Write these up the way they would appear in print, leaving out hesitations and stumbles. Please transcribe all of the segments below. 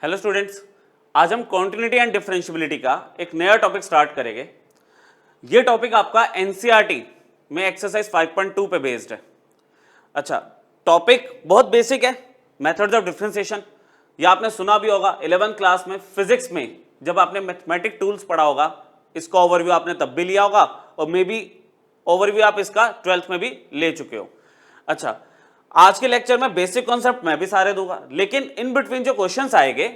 Hello students, आज हम continuity and differentiability का एक नया टॉपिक स्टार्ट करेंगे। ये टॉपिक आपका एनसीईआरटी में एक्सरसाइज 5.2 पे बेस्ड है। अच्छा, टॉपिक बहुत बेसिक है, मेथड्स ऑफ डिफरेंशिएशन। ये आपने सुना भी होगा 11th क्लास में फिजिक्स में, जब आपने मैथमेटिक टूल्स पढ़ा होगा, इसका ओवरव्यू आपने तब भी लिया होगा और मे बी ओवरव्यू आप इसका 12th में भी ले चुके हो। अच्छा, आज के लेक्चर में बेसिक कॉन्सेप्ट मैं भी सारे दूंगा, लेकिन इन बिटवीन जो क्वेश्चंस आएंगे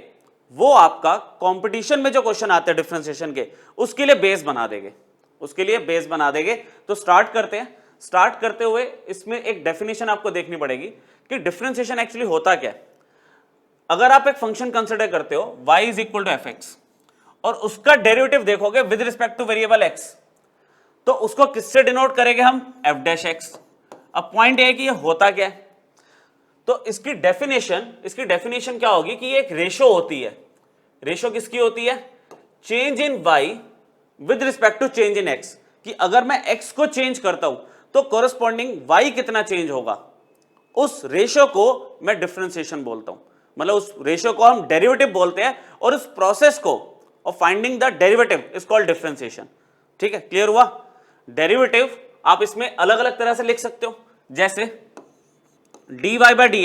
वो आपका कंपटीशन में जो क्वेश्चन आते हैं डिफरेंशिएशन के, उसके लिए बेस बना देंगे। तो स्टार्ट करते हैं। स्टार्ट करते हुए इसमें एक डेफिनेशन आपको देखनी पड़ेगी कि डिफरेंशिएशन एक्चुअली होता क्या है। अगर आप एक फंक्शन कंसिडर करते हो y is equal to F X और उसका डेरिवेटिव देखोगे with respect to variable x, तो उसको किससे डिनोट करेंगे हम? F dash X. अब पॉइंट ये है कि ये होता क्या है, तो इसकी डेफिनेशन क्या होगी कि ये एक रेशो होती है। रेशो किसकी होती है? Change in y with respect to change in x, कि अगर मैं x को चेंज करता हूं तो कोरस्पॉन्डिंग y कितना चेंज होगा, उस रेशो को मैं डिफरेंशिएशन बोलता हूं। मतलब उस रेशो को हम डेरिवेटिव बोलते हैं और उस प्रोसेस को of finding the derivative is called differentiation. ठीक है, क्लियर हुआ? डेरिवेटिव आप इसमें अलग अलग तरह से लिख सकते हो, जैसे dy बाई डी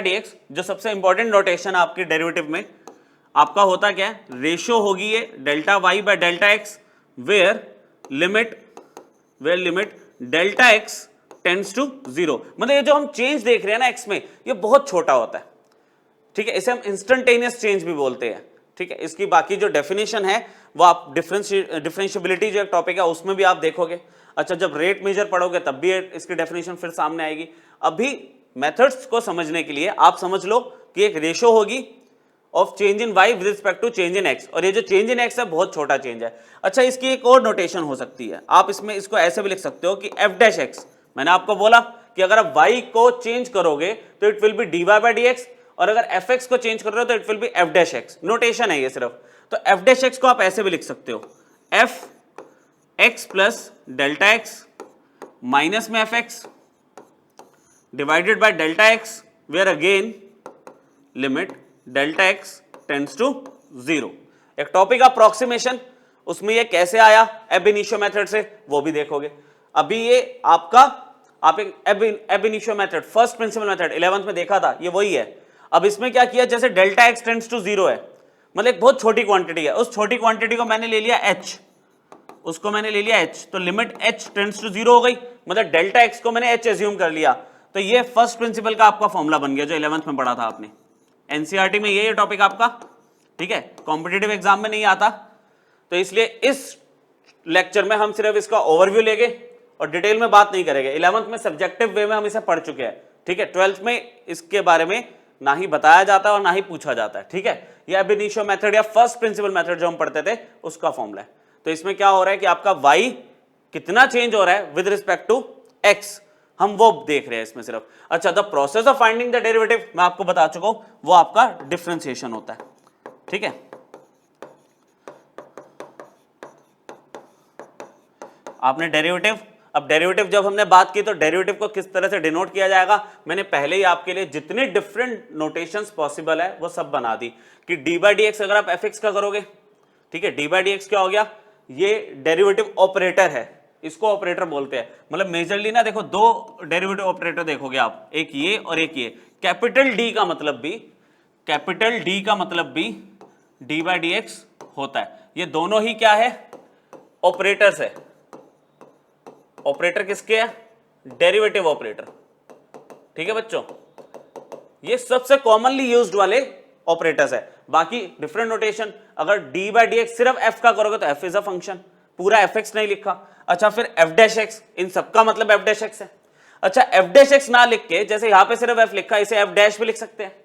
एक्स, जो सबसे इंपॉर्टेंट नोटेशन आपकी डेरिवेटिव में आपका होता क्या है? रेशो होगी ये delta y by delta X, where limit delta X tends to 0। मतलब ये जो हम चेंज देख रहे हैं ना x में, ये बहुत छोटा होता है। ठीक है, इसे हम इंस्टेंटेनियस चेंज भी बोलते हैं। ठीक है, इसकी बाकी जो डेफिनेशन है वो आप डिफरेंशियबिलिटी जो एक टॉपिक है उसमें भी आप देखोगे। अच्छा, जब रेट मेजर पढ़ोगे तब भी इसकी डेफिनेशन फिर सामने आएगी। अभी मेथड्स को समझने के लिए आप समझ लो कि एक रेशो होगी of change in y with respect to change in x, और ये जो चेंज इन x है बहुत छोटा चेंज है। अच्छा, इसकी एक और नोटेशन हो सकती है, आप इसमें इसको ऐसे भी लिख सकते हो कि f डैश x, मैंने आपको बोला कि अगर आप y को चेंज करोगे तो it will be dy by d x, और अगर fx को चेंज कर रहे हो तो it will be f dash x। Notation है ये सिर्फ। तो f डैश x को आप ऐसे भी लिख सकते हो, f x plus delta X minus में fx divided by delta X, where again limit delta X tends to 0। एक टॉपिक अप्रोक्सीमेशन, उसमें ये कैसे आया एब इनिशियो मेथड से, वो भी देखोगे। अभी ये आप एक एब initio method, first principle method 11th में देखा था, ये वही है। अब इसमें क्या किया, जैसे डेल्टा एक्स टेंड्स टू 0 है, मतलब एक बहुत छोटी क्वांटिटी है, उस छोटी क्वांटिटी को मैंने ले लिया h, उसको मैंने ले लिया h, तो लिमिट h टेंड्स टू 0 हो गई, मतलब डेल्टा x को मैंने h एज्यूम कर लिया। तो ये फर्स्ट प्रिंसिपल का आपका फॉर्मूला बन गया जो 11th में पढ़ा था आपने। एनसीईआरटी में ये टॉपिक आपका, ठीक है, कॉम्पिटिटिव एग्जाम में नहीं आता, तो इसलिए इस लेक्चर में हम सिर्फ इसका ओवरव्यू लेंगे और डिटेल में बात नहीं करेंगे। 11th में सब्जेक्टिव वे में हम इसे पढ़ चुके हैं। ठीक है, 12th में इसके बारे में ना ही बताया जाता है और ना ही पूछा जाता है। ठीक है, ये अब इनिशियो मेथड या फर्स्ट प्रिंसिपल मेथड जो हम पढ़ते थे उसका फॉर्मूला है। तो इसमें क्या हो रहा है कि आपका y कितना चेंज हो रहा है विद रिस्पेक्ट टू x, हम वो देख रहे हैं इसमें सिर्फ। अच्छा, the process of finding the derivative मैं आपको बता चुका हूं, वो आपका डिफरेंशिएशन होता है। ठीक है, आपने डेरिवेटिव, अब डेरिवेटिव जब हमने बात की तो डेरिवेटिव को किस तरह से डिनोट किया जाएगा, मैंने पहले ही आपके लिए जितने डिफरेंट नोटेशंस पॉसिबल है वो सब बना दी कि डी बाई डी एक्स अगर आप एफ एक्स का करोगे, ठीक है, डी बाई डी एक्स क्या हो गया, ये डेरिवेटिव ऑपरेटर है, इसको ऑपरेटर बोलते हैं। मतलब मेजरली ना देखो, दो डेरिवेटिव ऑपरेटर देखोगे आप, एक ये और एक ये। कैपिटल डी का मतलब भी डी बाई डी एक्स होता है। ये दोनों ही क्या है? ऑपरेटर्स है। ऑपरेटर किसके है? Derivative operator. ठीक है बच्चों, ये सबसे कॉमनली यूज्ड वाले ऑपरेटर्स है। बाकी डिफरेंट नोटेशन, अगर डी बाई डी एक्स सिर्फ एफ का करोगे तो एफ इज अ फंक्शन, पूरा एफ एक्स नहीं लिखा। अच्छा, फिर एफ डैश एक्स, इन सबका मतलब एफ डैश एक्स है। अच्छा, एफ डैश एक्स ना लिख के जैसे यहां पे सिर्फ एफ लिखा, इसे एफ डैश भी लिख सकते हैं।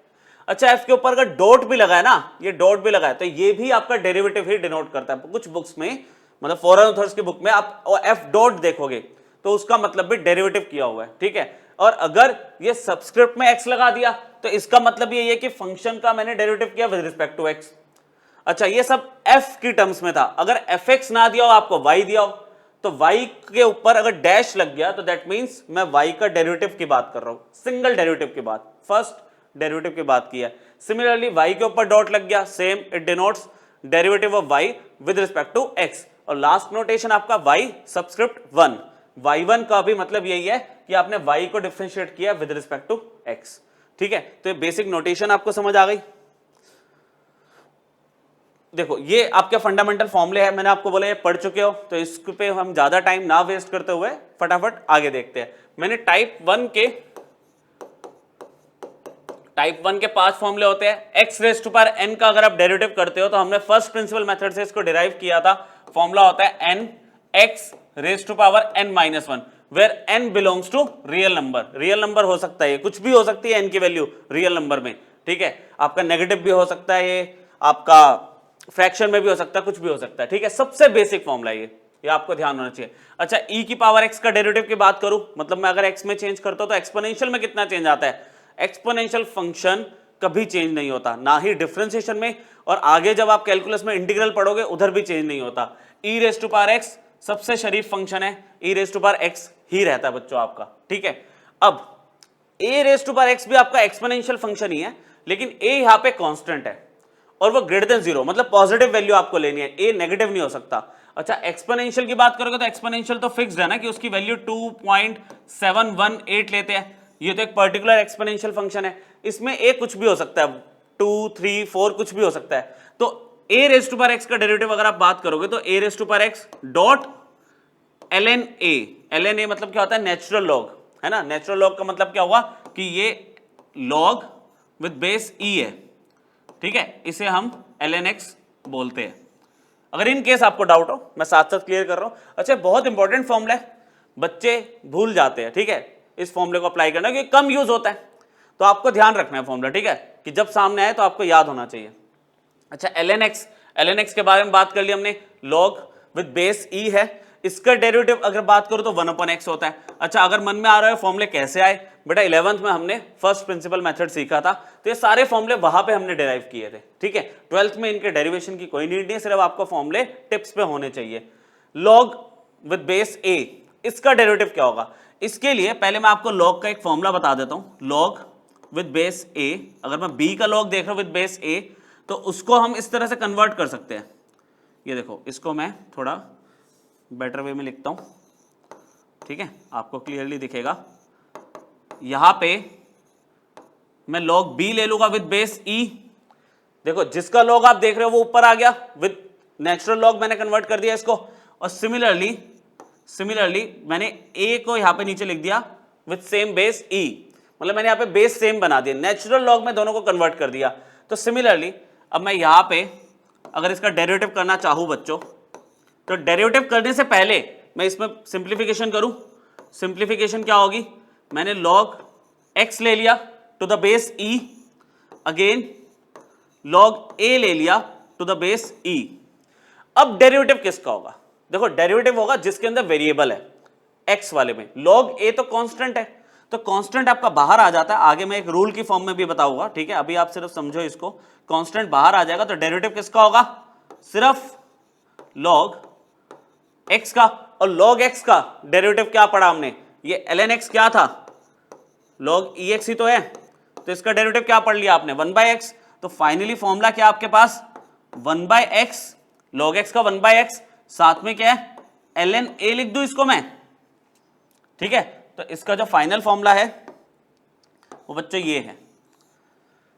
अच्छा, एफ के ऊपर अगर डॉट भी लगा है ना, ये डॉट भी लगा है, तो ये भी आपका डेरिवेटिव ही डिनोट करता है। कुछ बुक्स में, मतलब फॉरेन ऑथर्स की बुक में आप एफ डॉट देखोगे तो उसका मतलब भी डेरिवेटिव किया हुआ है। ठीक है, और अगर ये सबस्क्रिप्ट में एक्स लगा दिया तो इसका मतलब ये है कि फंक्शन का मैंने डेरिवेटिव किया विद रिस्पेक्ट टू एक्स। अच्छा, ये सब f की टर्म्स में था। अगर fx ना दिया हो आपको, y दिया हो, तो y के ऊपर अगर डैश लग गया तो दैट मींस मैं y का डेरिवेटिव की बात कर रहा हूं, सिंगल डेरिवेटिव की बात, फर्स्ट डेरिवेटिव की बात की है। सिमिलरली y के ऊपर डॉट लग गया, same it denotes derivative of y with respect to x। और लास्ट नोटेशन आपका y सबस्क्रिप्ट 1, y1 का भी मतलब यही है कि आपने y को डिफरेंशिएट किया विद रिस्पेक्ट टू x। ठीक है, तो ये बेसिक नोटेशन आपको समझ आ गई। देखो ये आपके फंडामेंटल फॉर्मूले हैं, मैंने आपको बोला ये पढ़ चुके हो, तो इस पे हम ज्यादा टाइम ना वेस्ट करते हुए फटाफट आगे देखते हैं। मैंने टाइप 1 के 5 फॉर्मूले होते हैं। x raise to power n का अगर आप डेरिवेटिव करते हो तो हमने फर्स्ट प्रिंसिपल मेथड से इसको डिराइव किया था। फॉर्मूला होता है n x raise to power n minus 1 where n belongs to real number. Real number हो सकता है, कुछ भी हो सकती है n की वैल्यू रियल नंबर में। ठीक है, आपका नेगेटिव भी हो सकता है, ये आपका फ्रैक्शन में भी हो सकता है, कुछ भी हो सकता है। ठीक है, सबसे बेसिक फॉर्मूला ये आपको ध्यान होना चाहिए। अच्छा, e की पावर x का डेरिवेटिव की बात करूं, मतलब मैं अगर x में चेंज करता हूं तो एक्सपोनेंशियल में कितना चेंज आता है? एक्सपोनेंशियल फंक्शन कभी चेंज नहीं होता, ना ही डिफरेंशिएशन में, और आगे जब आप कैलकुलस में इंटीग्रल पढ़ोगे उधर भी चेंज नहीं होता। e raise to power x सबसे शरीफ फंक्शन है, e raise to power x ही रहता है बच्चों आपका। ठीक है, अब a raise to power x भी आपका एक्सपोनेंशियल फंक्शन ही है, लेकिन a यहां पे कांस्टेंट है और वो ग्रेटर देन 0, मतलब पॉजिटिव वैल्यू आपको लेनी है, a नेगेटिव नहीं हो सकता। अच्छा, एक्सपोनेंशियल की बात करोगे तो एक्सपोनेंशियल तो फिक्स्ड है ना कि उसकी वैल्यू 2.718 लेते हैं। ये तो एक पर्टिकुलर एक्सपोनेंशियल फंक्शन है, इसमें a कुछ भी हो सकता है, 2, 3, 4 कुछ भी हो सकता है। तो a raise to power x का डेरिवेटिव अगर आप बात करोगे तो a raise to power x dot ln a मतलब क्या होता है? नेचुरल लॉग, है ना। नेचुरल लॉग का मतलब क्या हुआ कि ये लॉग विद बेस e है। ठीक है, इसे हम ln x बोलते हैं। अगर इन केस आपको डाउट हो, मैं साथ साथ क्लियर कर रहा हूं। अच्छा, बहुत इंपॉर्टेंट फॉर्मूला है, बच्चे भूल जाते हैं। ठीक है, इस फॉर्मूले को अप्लाई करना क्योंकि कम यूज होता है, तो आपको ध्यान रखना है फॉर्मूला। ठीक है, कि जब सामने आए तो आपको याद होना चाहिए। अच्छा, ln x के बारे में बात कर ली हमने, लॉग विद बेस e है। इसका डेरिवेटिव अगर बात करो तो 1/x होता है। अच्छा, अगर मन में आ रहा है फॉर्मूले कैसे आए, बेटा 11th में हमने फर्स्ट प्रिंसिपल मेथड सीखा था, तो ये सारे फॉर्मूले वहां पे हमने डिराइव किए थे। ठीक है, 12th में इनके डेरिवेशन की कोई नीड नहीं, सिर्फ आपको फॉर्मूले टिप्स पे होने चाहिए। लॉग विद बेस a, इसका डेरिवेटिव क्या होगा? इसके लिए पहले मैं आपको लॉग का एक फॉर्मूला बता देता हूं। लॉग विद बेस a, अगर मैं b का लॉग देख रहा हूं विद बेस a, तो उसको हम इस तरह से कन्वर्ट कर सकते हैं। ये देखो, इसको मैं थोड़ा बेटर वे में लिखता हूं, ठीक है, आपको क्लियरली दिखेगा। यहां पे मैं log b ले लूंगा विद बेस e। देखो, जिसका log आप देख रहे हो वो ऊपर आ गया, विद नेचुरल log मैंने कन्वर्ट कर दिया इसको। और सिमिलरली मैंने a को यहां पे नीचे लिख दिया विद सेम बेस e, मतलब मैंने यहां पे बेस सेम बना दिया, नेचुरल log में दोनों को कन्वर्ट कर दिया। तो सिमिलरली अब मैं यहां पे अगर इसका डेरिवेटिव करना चाहूं बच्चों, तो डेरिवेटिव करने से पहले मैं इसमें सिंप्लीफिकेशन करूं। सिंप्लीफिकेशन क्या होगी? मैंने log x ले लिया to the base e, again log a ले लिया टू द बेस e। अब डेरिवेटिव किसका होगा? देखो, डेरिवेटिव होगा जिसके अंदर वेरिएबल है, x वाले में। log a तो कांस्टेंट है, तो कांस्टेंट आपका बाहर आ जाता है। आगे मैं एक रूल की फॉर्म में भी बताऊंगा, ठीक है, अभी आप सिर्फ समझो इसको। कांस्टेंट बाहर आ जाएगा तो डेरिवेटिव किसका होगा? सिर्फ log x का। और log x का डेरिवेटिव क्या पढ़ा हमने? ये ln x क्या था? log ex ही तो है, तो इसका डेरिवेटिव क्या पढ़ लिया आपने? 1/x। तो फाइनली फॉर्मूला क्या आपके पास? 1/x, log x का 1/x, साथ में क्या है? ln a लिख दूं इसको मैं, ठीक है। तो इसका जो फाइनल फॉर्मूला है वो बच्चों ये है।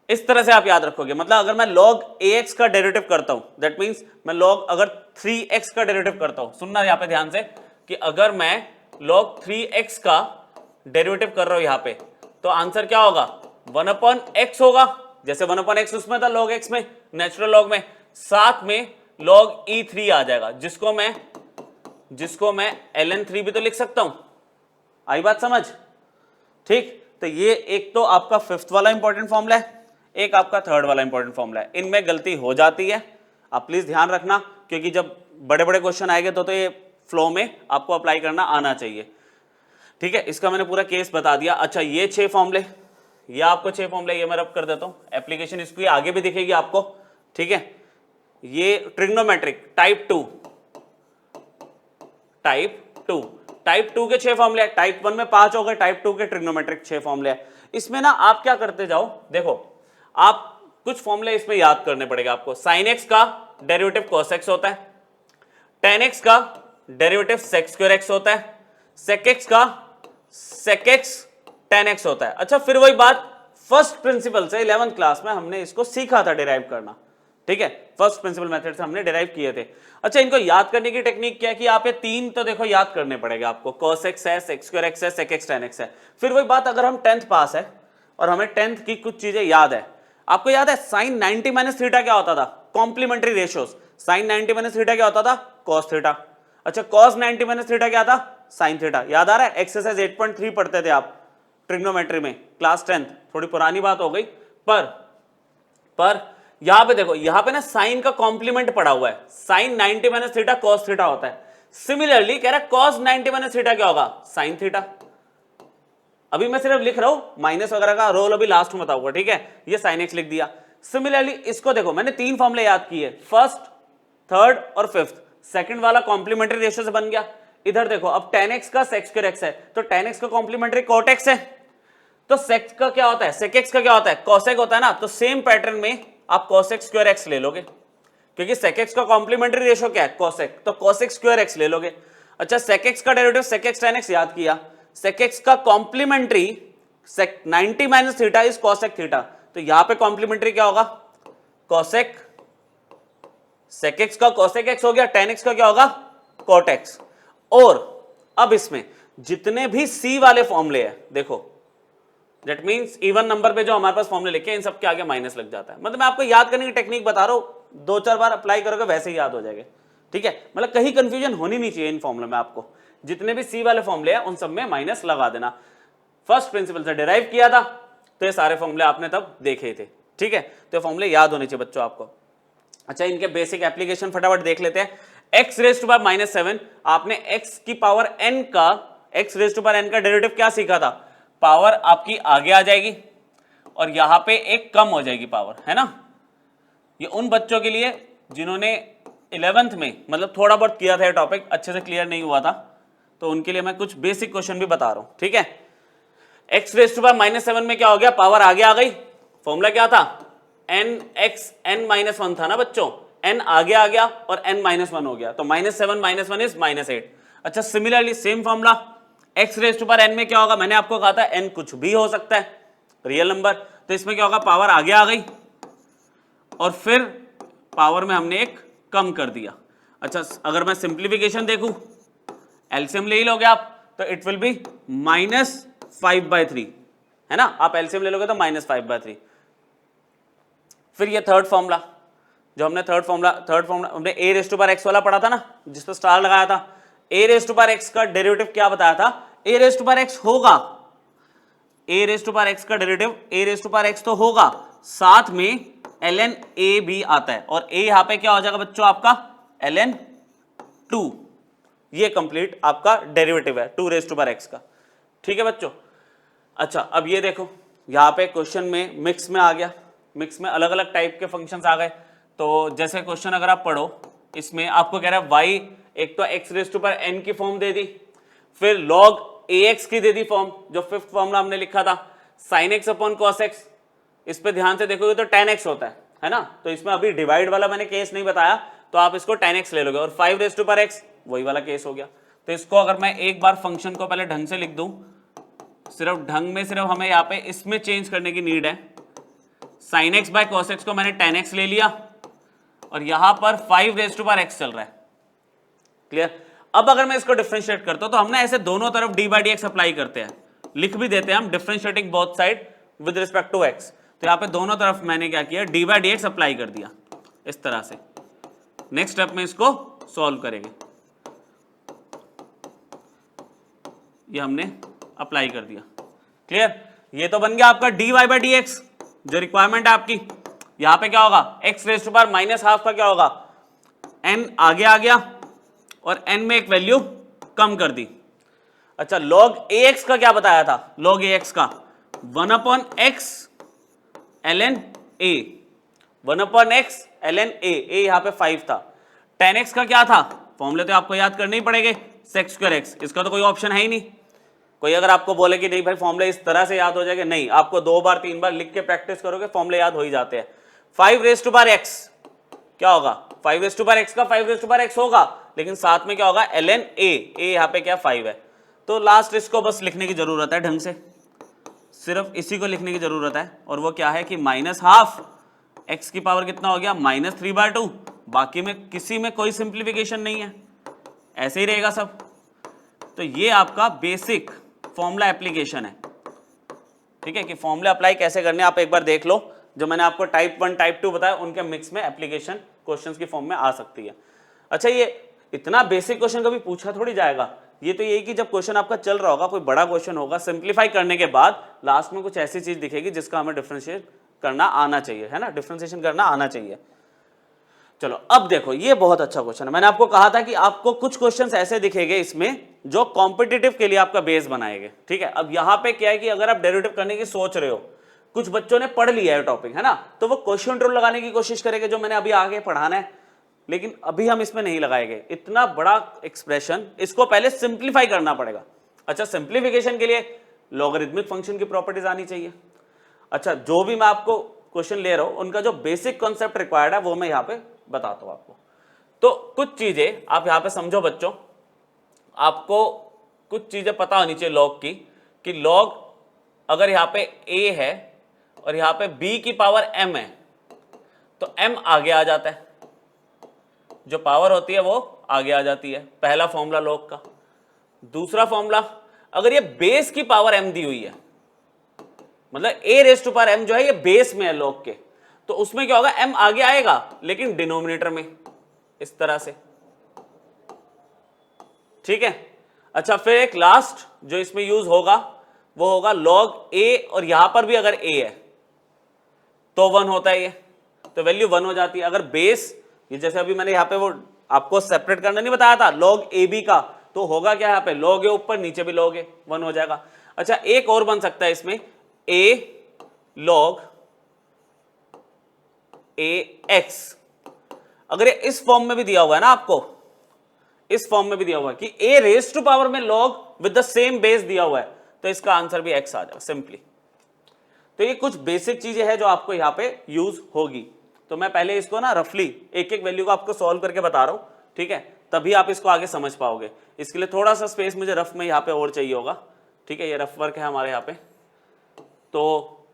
इस तरह से आप याद रखोगे, मतलब अगर मैं log ax का डेरिवेटिव करता हूं, दैट मींस मैं log अगर 3x का डेरिवेटिव करता हूं, सुनना यहां पे ध्यान से, कि अगर मैं log 3x का डेरिवेटिव कर रहा हूं यहां पे, तो आंसर क्या होगा? 1/x होगा, जैसे 1/x उसमें था log x में, नेचुरल log में, साथ में log e3 आ जाएगा, जिसको मैं ln3 भी तो लिख सकता हूं। आई बात समझ? ठीक, तो ये एक तो आपका 5th वाला इंपॉर्टेंट फॉर्मूला है, एक आपका 3rd वाला इंपॉर्टेंट फॉर्मूला है। इनमें गलती हो जाती है, आप प्लीज ध्यान रखना, क्योंकि जब बड़े बड़े क्वेश्चन आएंगे तो ये फ्लो में आपको अप्लाई करना आना चाहिए। ठीक है, इसका मैंने पूरा केस बता दिया। अच्छा, ये 6 फॉर्मूले, ये आपको 6 फॉर्मूले, ये मैं रब कर देता हूं। एप्लीकेशन इसकी आगे भी दिखेगी आपको, ठीक है। ये ट्रिग्नोमेट्रिक टाइप 2 टू। टाइप 2 के 6 फॉर्मूले हैं, टाइप 1 में 5 हो गए, टाइप 2 के ट्रिग्नोमेट्रिक 6 फॉर्मूले हैं। इसमें ना आप क्या करते जाओ, देखो आप कुछ फॉर्मूले इसमें याद करने पड़ेगा आपको। साइन एक्स का डेरिवेटिव cos x होता है, tan x का डेरिवेटिव sec स्क्वायर x होता है, sec x का sec x tan x होता है। अच्छा, फिर वही बात फर्स्ट प्रिंसिपल से 11th क्लास में हमने इसको सीखा था डिराइव करना, ठीक है, फर्स्ट प्रिंसिपल मेथड से हमने डिराइव किए थे। अच्छा, इनको याद करने की टेक्निक क्या है कि आप ये 3 तो देखो याद करने पड़ेगा आपको, cos x है, sec स्क्वायर x है, sec x tan x है। फिर वही बात, अगर हम 10th पास है और हमें 10th की कुछ चीजें याद है, आपको याद है साइन 90 माइनस थीटा क्या होता था, complementary ratios. Sine 90 minus theta क्या होता था, cos थीटा। अच्छा, cos 90 माइनस थीटा क्या था, साइन थीटा। याद आ रहा है, एक्सरसाइज 8.3 पढ़ते थे आप ट्रिग्नोमेट्री में, क्लास 10th, थोड़ी पुरानी बात हो गई, पर यहां पे देखो, यहां पे ना साइन का कॉम्प्लीमेंट पड़ा हुआ है, sine 90 minus theta cos theta होता है। सिमिलरली कह रहा है cos 90 माइनस थीटा क्या होगा, साइन थीटा। अभी मैं सिर्फ लिख रहा हूं, माइनस वगैरह का रोल अभी लास्ट में बताऊंगा, ठीक है। ये साइन एक्स लिख दिया। सिमिलरली इसको देखो, मैंने 3 फॉर्मूले याद किए, फर्स्ट, थर्ड और फिफ्थ। सेकंड वाला कॉम्प्लीमेंट्री रेशियो से बन गया। इधर देखो, अब tan x का sec स्क्वायर x है, तो tan x का कॉम्प्लीमेंट्री cot x है, तो sec का क्या होता है, sec x का क्या होता है, cos x होता है ना। तो सेम पैटर्न में आप cos x स्क्वायर x ले लोगे, क्योंकि sec x का कॉम्प्लीमेंट्री रेशियो क्या है, cos x, तो cos x स्क्वायर x ले लोगे। अच्छा, sec x का derivative sec x tan x याद किया, sec x का complementary sec 90 minus theta is cos x theta, तो यहां पे कॉम्प्लीमेंट्री क्या होगा, cos x, sec x का cos x हो गया, tan x का क्या होगा, cot x। और अब इसमें जितने भी c वाले फॉर्मूले हैं, देखो दैट मींस इवन नंबर पे जो हमारे पास फॉर्मूले लिखे हैं, इन सब के आगे माइनस लग जाता है। मतलब मैं आपको याद करने की टेक्निक बता रहा हूं, 2-4 बार अप्लाई करोगे वैसे ही याद हो जाएगा, ठीक है। मतलब कहीं कंफ्यूजन होनी नहीं चाहिए इन फॉर्मूले में आपको। जितने भी सी वाले फॉर्मूले हैं उन सब में माइनस लगा देना। फर्स्ट प्रिंसिपल से डिराइव किया था, तो ये सारे फॉर्मूले आपने तब देखे थे, ठीक है। तो फॉर्मूले याद होने चाहिए बच्चों आपको। अच्छा, इनके बेसिक एप्लीकेशन फटाफट देख लेते हैं। x रेज टू पावर -7, आपने x की पावर n का, x raise to power n का डेरिवेटिव क्या सीखा था, पावर आपकी आगे आ जाएगी और यहां पे एक कम हो जाएगी पावर, है ना। ये उन बच्चों के लिए जिन्होंने 11th में मतलब थोड़ा बहुत किया था, टॉपिक अच्छे से क्लियर नहीं हुआ था, तो उनके लिए मैं कुछ बेसिक क्वेश्चन भी बता रहा हूं, ठीक है। x रेज टू पावर -7 में क्या हो गया, पावर आगे आ गई। फॉर्मूला क्या था, nx n-1 था ना बच्चों, n आगे आ गया और n-1 हो गया, तो -7 -1 इज -8। अच्छा, similarly same formula x raise to power n में क्या होगा, मैंने आपको कहा था n कुछ भी हो सकता है, रियल नंबर, तो इसमें क्या होगा, पावर आगे आ गई और फिर पावर में हमने एक कम कर दिया। अच्छा, अगर मैं सिंप्लीफिकेशन देखूं, एलसीएम ले ही लोगे आप, तो इट विल बी -5/3, है ना। आप एलसीएम ले लोगे तो -5/3। फिर ये थर्ड फॉर्मूला, जो हमने थर्ड फॉर्मूला हमने a raise to power x वाला पढ़ा था ना, जिस पर स्टार लगाया था। a raise to power x का डेरिवेटिव क्या बताया था, a raise to power x होगा, a raise to power x का derivative a raise to power x तो होगा, साथ में ln a भी आता है, और a यहां पे क्या हो जाएगा बच्चों आपका ln 2। ये कंप्लीट आपका डेरिवेटिव है 2 रेज टू पावर x का, ठीक है बच्चों। अच्छा, अब ये देखो, यहां पे क्वेश्चन में मिक्स में आ गया, मिक्स में अलग अलग टाइप के फंक्शंस आ गए। तो जैसे क्वेश्चन अगर आप पढ़ो, इसमें आपको कह रहा है y, एक तो x raise to power n की फॉर्म दे दी, फिर log ax की दे दी फॉर्म, जो फिफ्थ फॉर्मूला हमने लिखा था, sin x upon cos x। इस पे ध्यान से देखोगे तो tan x होता है ना। तो इसमें अभी डिवाइड वाला मैंने केस नहीं बताया, तो आप इसको tan x ले लोगे, और 5 रेज टू पावर x वही वाला केस हो गया। तो इसको अगर मैं एक बार फंक्शन को पहले ढंग से लिख दूं, सिर्फ ढंग में सिर्फ हमें यहाँ पे इसमें चेंज करने की नीड है। sin x by cos x को मैंने tan x ले लिया, और यहां पर 5 रेज टू पावर x चल रहा है, क्लियर। अब अगर मैं इसको डिफरेंशिएट करता हूं, तो हम ना ऐसे दोनों तरफ d/dx अप्लाई करते हैं, लिख भी देते हैं हम differentiating both side with respect to x। तो यहां पे दोनों तरफ मैंने क्या किया, d/dx अप्लाई कर दिया इस तरह से। नेक्स्ट स्टेप में इसको सॉल्व करेंगे, ये हमने अप्लाई कर दिया, क्लियर। ये तो बन गया आपका dy/dx, जो रिक्वायरमेंट है आपकी। यहां पे क्या होगा, x रेज टू पावर -12 का क्या होगा, n आगे आ गया और n में एक वैल्यू कम कर दी। अच्छा, log ax का क्या बताया था, log ax का 1/x ln a, 1/x ln a, a यहां पे 5 था। tan x का क्या था, फॉर्मूले तो आपको याद करने ही पड़ेंगे, sec square x, इसका तो कोई ऑप्शन है ही नहीं। कोई अगर आपको बोले कि नहीं भाई फॉर्मूला इस तरह से याद हो जाएगा, नहीं, आपको 2 बार 3 बार लिख के प्रैक्टिस करोगे फॉर्मूले याद हो ही जाते हैं। 5 रेज़ टू पावर x क्या होगा, 5 रेज़ टू पावर x का 5 रेज़ टू पावर x होगा, लेकिन साथ में क्या होगा ln a, यहाँ पे क्या 5 है, तो लास्ट इसको बस लिखने की जरूरत है ढंग से, सिर्फ इसी को लिखने की जरूरत है, और वो क्या है कि -12 x की पावर कितना हो गया -3/2, बाकी में किसी में कोई सिंप्लीफिकेशन नहीं है, ऐसे ही रहेगा सब। तो ये आपका बेसिक फॉर्मूला एप्लीकेशन है, ठीक है, कि फॉर्मूला अप्लाई कैसे करने आप एक बार देख लो। जो मैंने आपको टाइप 1 टाइप 2 बताया उनके मिक्स में एप्लीकेशन क्वेश्चंस की फॉर्म में आ सकती है। अच्छा, ये इतना बेसिक क्वेश्चन कभी पूछा थोड़ी जाएगा, ये तो यही कि जब क्वेश्चन आपका चल रहा होगा, कोई बड़ा क्वेश्चन होगा, सिंप्लीफाई करने के बाद लास्ट में कुछ ऐसी चीज दिखेगी जिसका हमें डिफरेंशिएट करना आना चाहिए, है ना, डिफरेंशिएशन करना आना चाहिए। चलो अब देखो, ये बहुत अच्छा क्वेश्चन है। मैंने आपको कहा था कि आपको कुछ क्वेश्चंस ऐसे दिखेंगे इसमें जो कॉम्पिटिटिव के लिए आपका बेस बनाएंगे, ठीक है। अब यहाँ पे क्या है कि अगर आप डेरिवेटिव करने की सोच रहे हो, कुछ बच्चों ने पढ़ लिया है टॉपिक, है ना, तो वो क्वेश्चन रूल लगाने की कोशिश करेंगे जो मैंने अभी आगे पढ़ाना है, लेकिन अभी हम इसमें नहीं लगाएंगे। इतना बड़ा एक्सप्रेशन, इसको पहले सिंप्लीफाई करना पड़ेगा। अच्छा, सिंप्लीफिकेशन के लिए लॉगरिथमिक फंक्शन की प्रॉपर्टीज आनी चाहिए। अच्छा, जो भी मैं आपको क्वेश्चन ले रहा हूं उनका जो बेसिक कॉन्सेप्ट रिक्वायर्ड है वो मैं यहाँ पे बताता हूं आपको। तो कुछ चीजें आप यहाँ पे समझो बच्चों, आपको कुछ चीजें पता होनी चाहिए लॉग की, कि लॉग अगर यहाँ पे a है और यहाँ पे b की पावर m है, तो m आगे आ जाता है, जो पावर होती है वो आगे आ जाती है, पहला फॉर्मूला लॉग का। दूसरा फॉर्मूला, अगर ये बेस की पावर m दी हुई है, मतलब a raise to power m जो है ये बेस में है लॉग के, तो उसमें क्या होगा, m आगे आएगा लेकिन डिनोमिनेटर में, इस तरह से, ठीक है। अच्छा, फिर एक लास्ट जो इसमें यूज होगा वो होगा log a, और यहां पर भी अगर a है तो 1 होता है ये, तो वैल्यू 1 हो जाती है। अगर बेस, ये जैसे अभी मैंने यहाँ पे वो आपको सेपरेट करना नहीं बताया था log ab का, तो होगा क्या यहाँ पे log a ऊपर, नीचे भी log a, 1 हो जाएगा। अच्छा, एक और बन सकता है इसमें a log ax, अगर ये इस फॉर्म में भी दिया हुआ है ना, आपको इस फॉर्म में भी दिया हुआ है कि a रेज़ टू पावर में log with the same base दिया हुआ है, तो इसका आंसर भी x आ जाएगा सिंपली। तो ये कुछ बेसिक चीजें हैं जो आपको यहाँ पे यूज होगी। तो मैं पहले इसको ना रफली एक एक वैल्यू को आपको सॉल्व करके बता रहा हूं, ठीक है, तभी आप इसको आगे समझ पाओगे। इसके लिए थोड़ा सा स्पेस मुझे रफ में यहाँ पे और चाहिए होगा, ठीक है, ये रफ वर्क है हमारे यहाँ पे। तो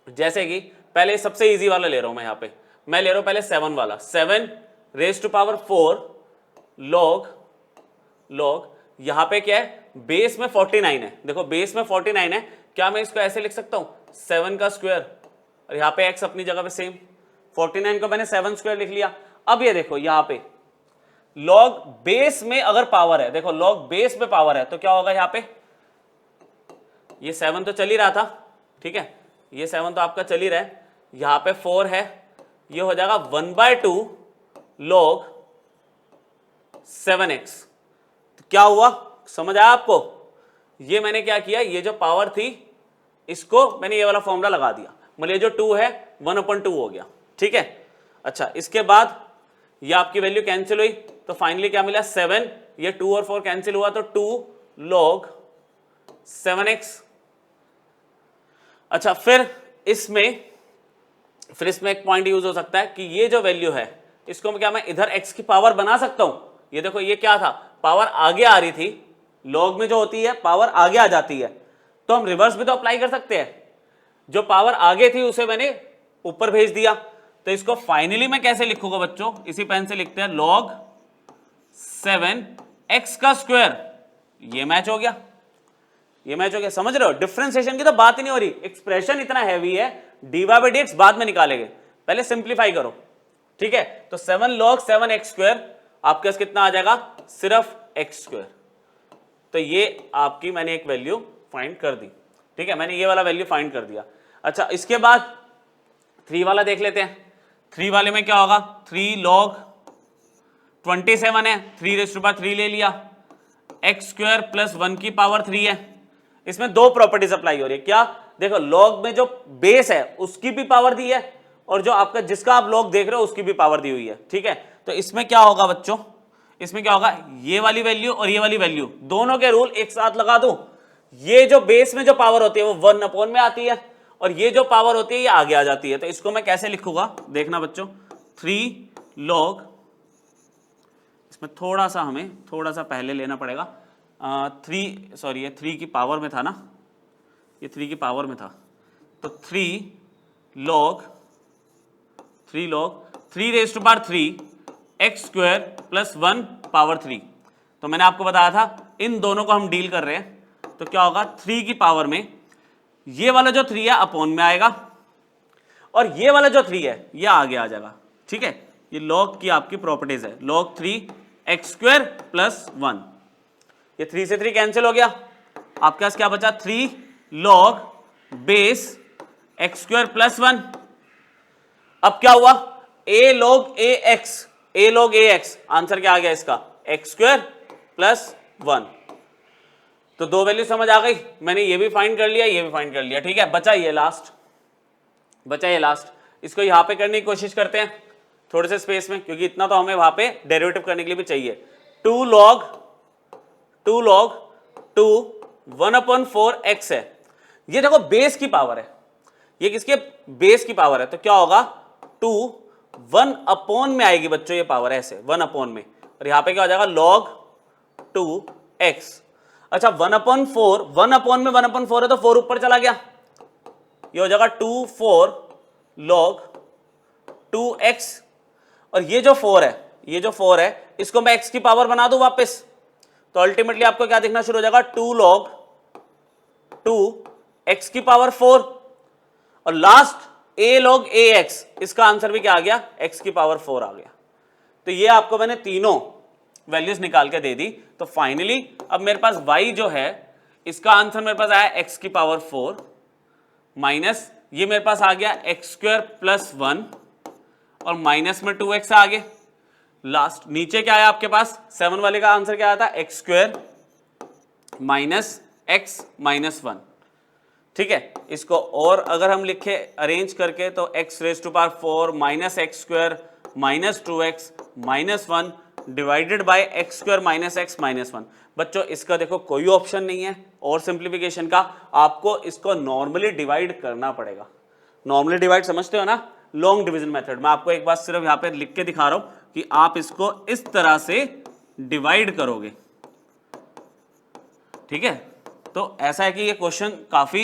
जैसे कि पहले सबसे इजी वाला ले रहा हूं मैं, यहाँ पे मैं ले रहा हूं पहले 7 वाला, 7 रेज़ टू पावर 4 log यहां पे क्या है, बेस में 49 है, देखो बेस में 49 है, क्या मैं इसको ऐसे लिख सकता हूं 7 का स्क्वायर, और यहां पे x अपनी जगह पे सेम, 49 को मैंने 7 स्क्वायर लिख लिया। अब ये देखो यहां पे log बेस में अगर पावर है, देखो log बेस में पावर है तो क्या होगा, यहां पे ये 7 तो चल ही रहा था, ठीक है, ये 7 तो आपका चल ही रहा है, यहां पे 4 है, ये हो जाएगा 1/2 log 7x। तो क्या हुआ, समझ आया आपको, ये मैंने क्या किया, ये जो पावर थी इसको मैंने ये वाला फॉर्मूला लगा दिया, मतलब ये जो 2 है 1/2 हो गया, ठीक है। अच्छा, इसके बाद ये आपकी वैल्यू कैंसिल हुई, तो फाइनली क्या मिला 7, ये 2 और 4 कैंसिल हुआ तो 2 log 7x। अच्छा, फिर इसमें एक पॉइंट यूज हो सकता है कि ये जो वैल्यू है इसको क्या मैं इधर x की पावर बना सकता हूं। ये देखो ये क्या था, पावर आगे आ रही थी, log में जो होती है पावर आगे आ जाती है, तो हम रिवर्स भी तो अप्लाई कर सकते हैं, जो पावर आगे थी उसे मैंने ऊपर भेज दिया। तो इसको फाइनली मैं कैसे लिखूंगा बच्चों, इसी पेन से लिखते हैं, log 7x का स्क्वायर, ये मैच हो गया, ये मैच हो गया। समझ रहे हो, डिफरेंशिएशन की तो बात ही नहीं हो रही, एक्सप्रेशन इतना हैवी है, dy/dx बाद में निकालेंगे, पहले सिंप्लीफाई करो, ठीक है। तो 7 log 7x स्क्वायर आपके पास कितना आ जाएगा, सिर्फ x स्क्वायर। तो ये आपकी मैंने एक वैल्यू फाइंड कर दी, ठीक है, मैंने ये वाला वैल्यू फाइंड कर दिया। अच्छा, इसके बाद 3 वाला देख लेते हैं। 3 वाले में क्या होगा, 3 log 27 है, 3 रेज़ टू पावर 3 ले लिया, x स्क्वायर प्लस 1 की पावर 3 है। इसमें 2 प्रॉपर्टीज अप्लाई हो रही है, क्या, देखो log में जो बेस है उसकी भी पावर दी है, और जो आपका जिसका आप log देख रहे हो उसकी भी पावर दी हुई है, ठीक है। तो इसमें क्या होगा बच्चों, इसमें क्या होगा, ये वाली वैल्यू और ये वाली वैल्यू दोनों के रूल एक साथ लगा दूं, ये जो बेस में जो पावर होती है वो 1 में आती है और ये जो पावर होती है ये आगे आ जाती है। तो इसको मैं कैसे लिखूंगा, देखना बच्चों, 3 log, इसमें थोड़ा सा हमें थोड़ा सा पहले लेना पड़ेगा, 3 सॉरी ये 3 की पावर में था ना, ये 3 की पावर में था, तो 3 log 3 raise to power 3 x square plus 1 power 3। तो मैंने आपको बताया था इन दोनों को हम डील कर रहे हैं, तो क्या होगा 3 की पावर में ये वाला जो 3 है अपॉन में आएगा और ये वाला जो 3 है ये आगे आ जाएगा। ठीक है, ये log की आपकी प्रॉपर्टीज है, log 3 x स्क्वायर प्लस 1, ये 3 से 3 कैंसिल हो गया, आपके पास क्या बचा 3 log base x square plus 1। अब क्या हुआ, a log ax, आंसर क्या आ गया इसका, x स्क्वायर प्लस 1। तो दो वैल्यू समझ आ गई, मैंने ये भी फाइंड कर लिया, ये भी फाइंड कर लिया। ठीक है, बचा ये लास्ट, इसको यहां पे करने की कोशिश करते हैं थोड़े से स्पेस में, क्योंकि इतना तो हमें वहां पे डेरिवेटिव करने के लिए भी चाहिए। 2 log 2 1/4 x है, ये देखो बेस की पावर है, ये किसके बेस की पावर है, तो क्या होगा 2 1 में आएगी बच्चों ये पावर, ऐसे 1 में, और यहां पे क्या हो जाएगा log 2x। अच्छा 1/4 में 1/4 है तो 4 ऊपर चला गया, ये हो जाएगा 2 log 2x, और ये जो 4 है इसको मैं x की पावर बना दूं वापस, तो अल्टीमेटली आपको क्या दिखना शुरू हो जाएगा 2 log 2x की पावर 4, और लास्ट a log ax, इसका आंसर भी क्या आ गया, x की पावर 4 आ गया। तो ये आपको मैंने तीनों वैल्यूज निकाल के दे दी। तो फाइनली अब मेरे पास y जो है इसका आंसर मेरे पास आया x की पावर 4 माइनस ये मेरे पास आ गया x स्क्वायर प्लस 1 और माइनस में 2x आगे, लास्ट नीचे क्या आया आपके पास 7 वाले का आंसर क्या आया था, x square minus x minus 1। ठीक है, इसको और अगर हम लिखे अरेंज करके तो x raise to power 4 minus X square minus 2x minus 1 divided by x square minus x minus 1। बच्चों इसका देखो कोई ऑप्शन नहीं है और सिंप्लीफिकेशन का, आपको इसको नॉर्मली डिवाइड करना पड़ेगा। नॉर्मली डिवाइड समझते हो ना, लॉन्ग डिवीजन मेथड। मैं आपको एक बात सिर्फ यहाँ पे लिख के दिखा रहा हूं कि आप इसको इस तरह से डिवाइड करोगे। ठीक है, तो ऐसा है कि ये क्वेश्चन काफी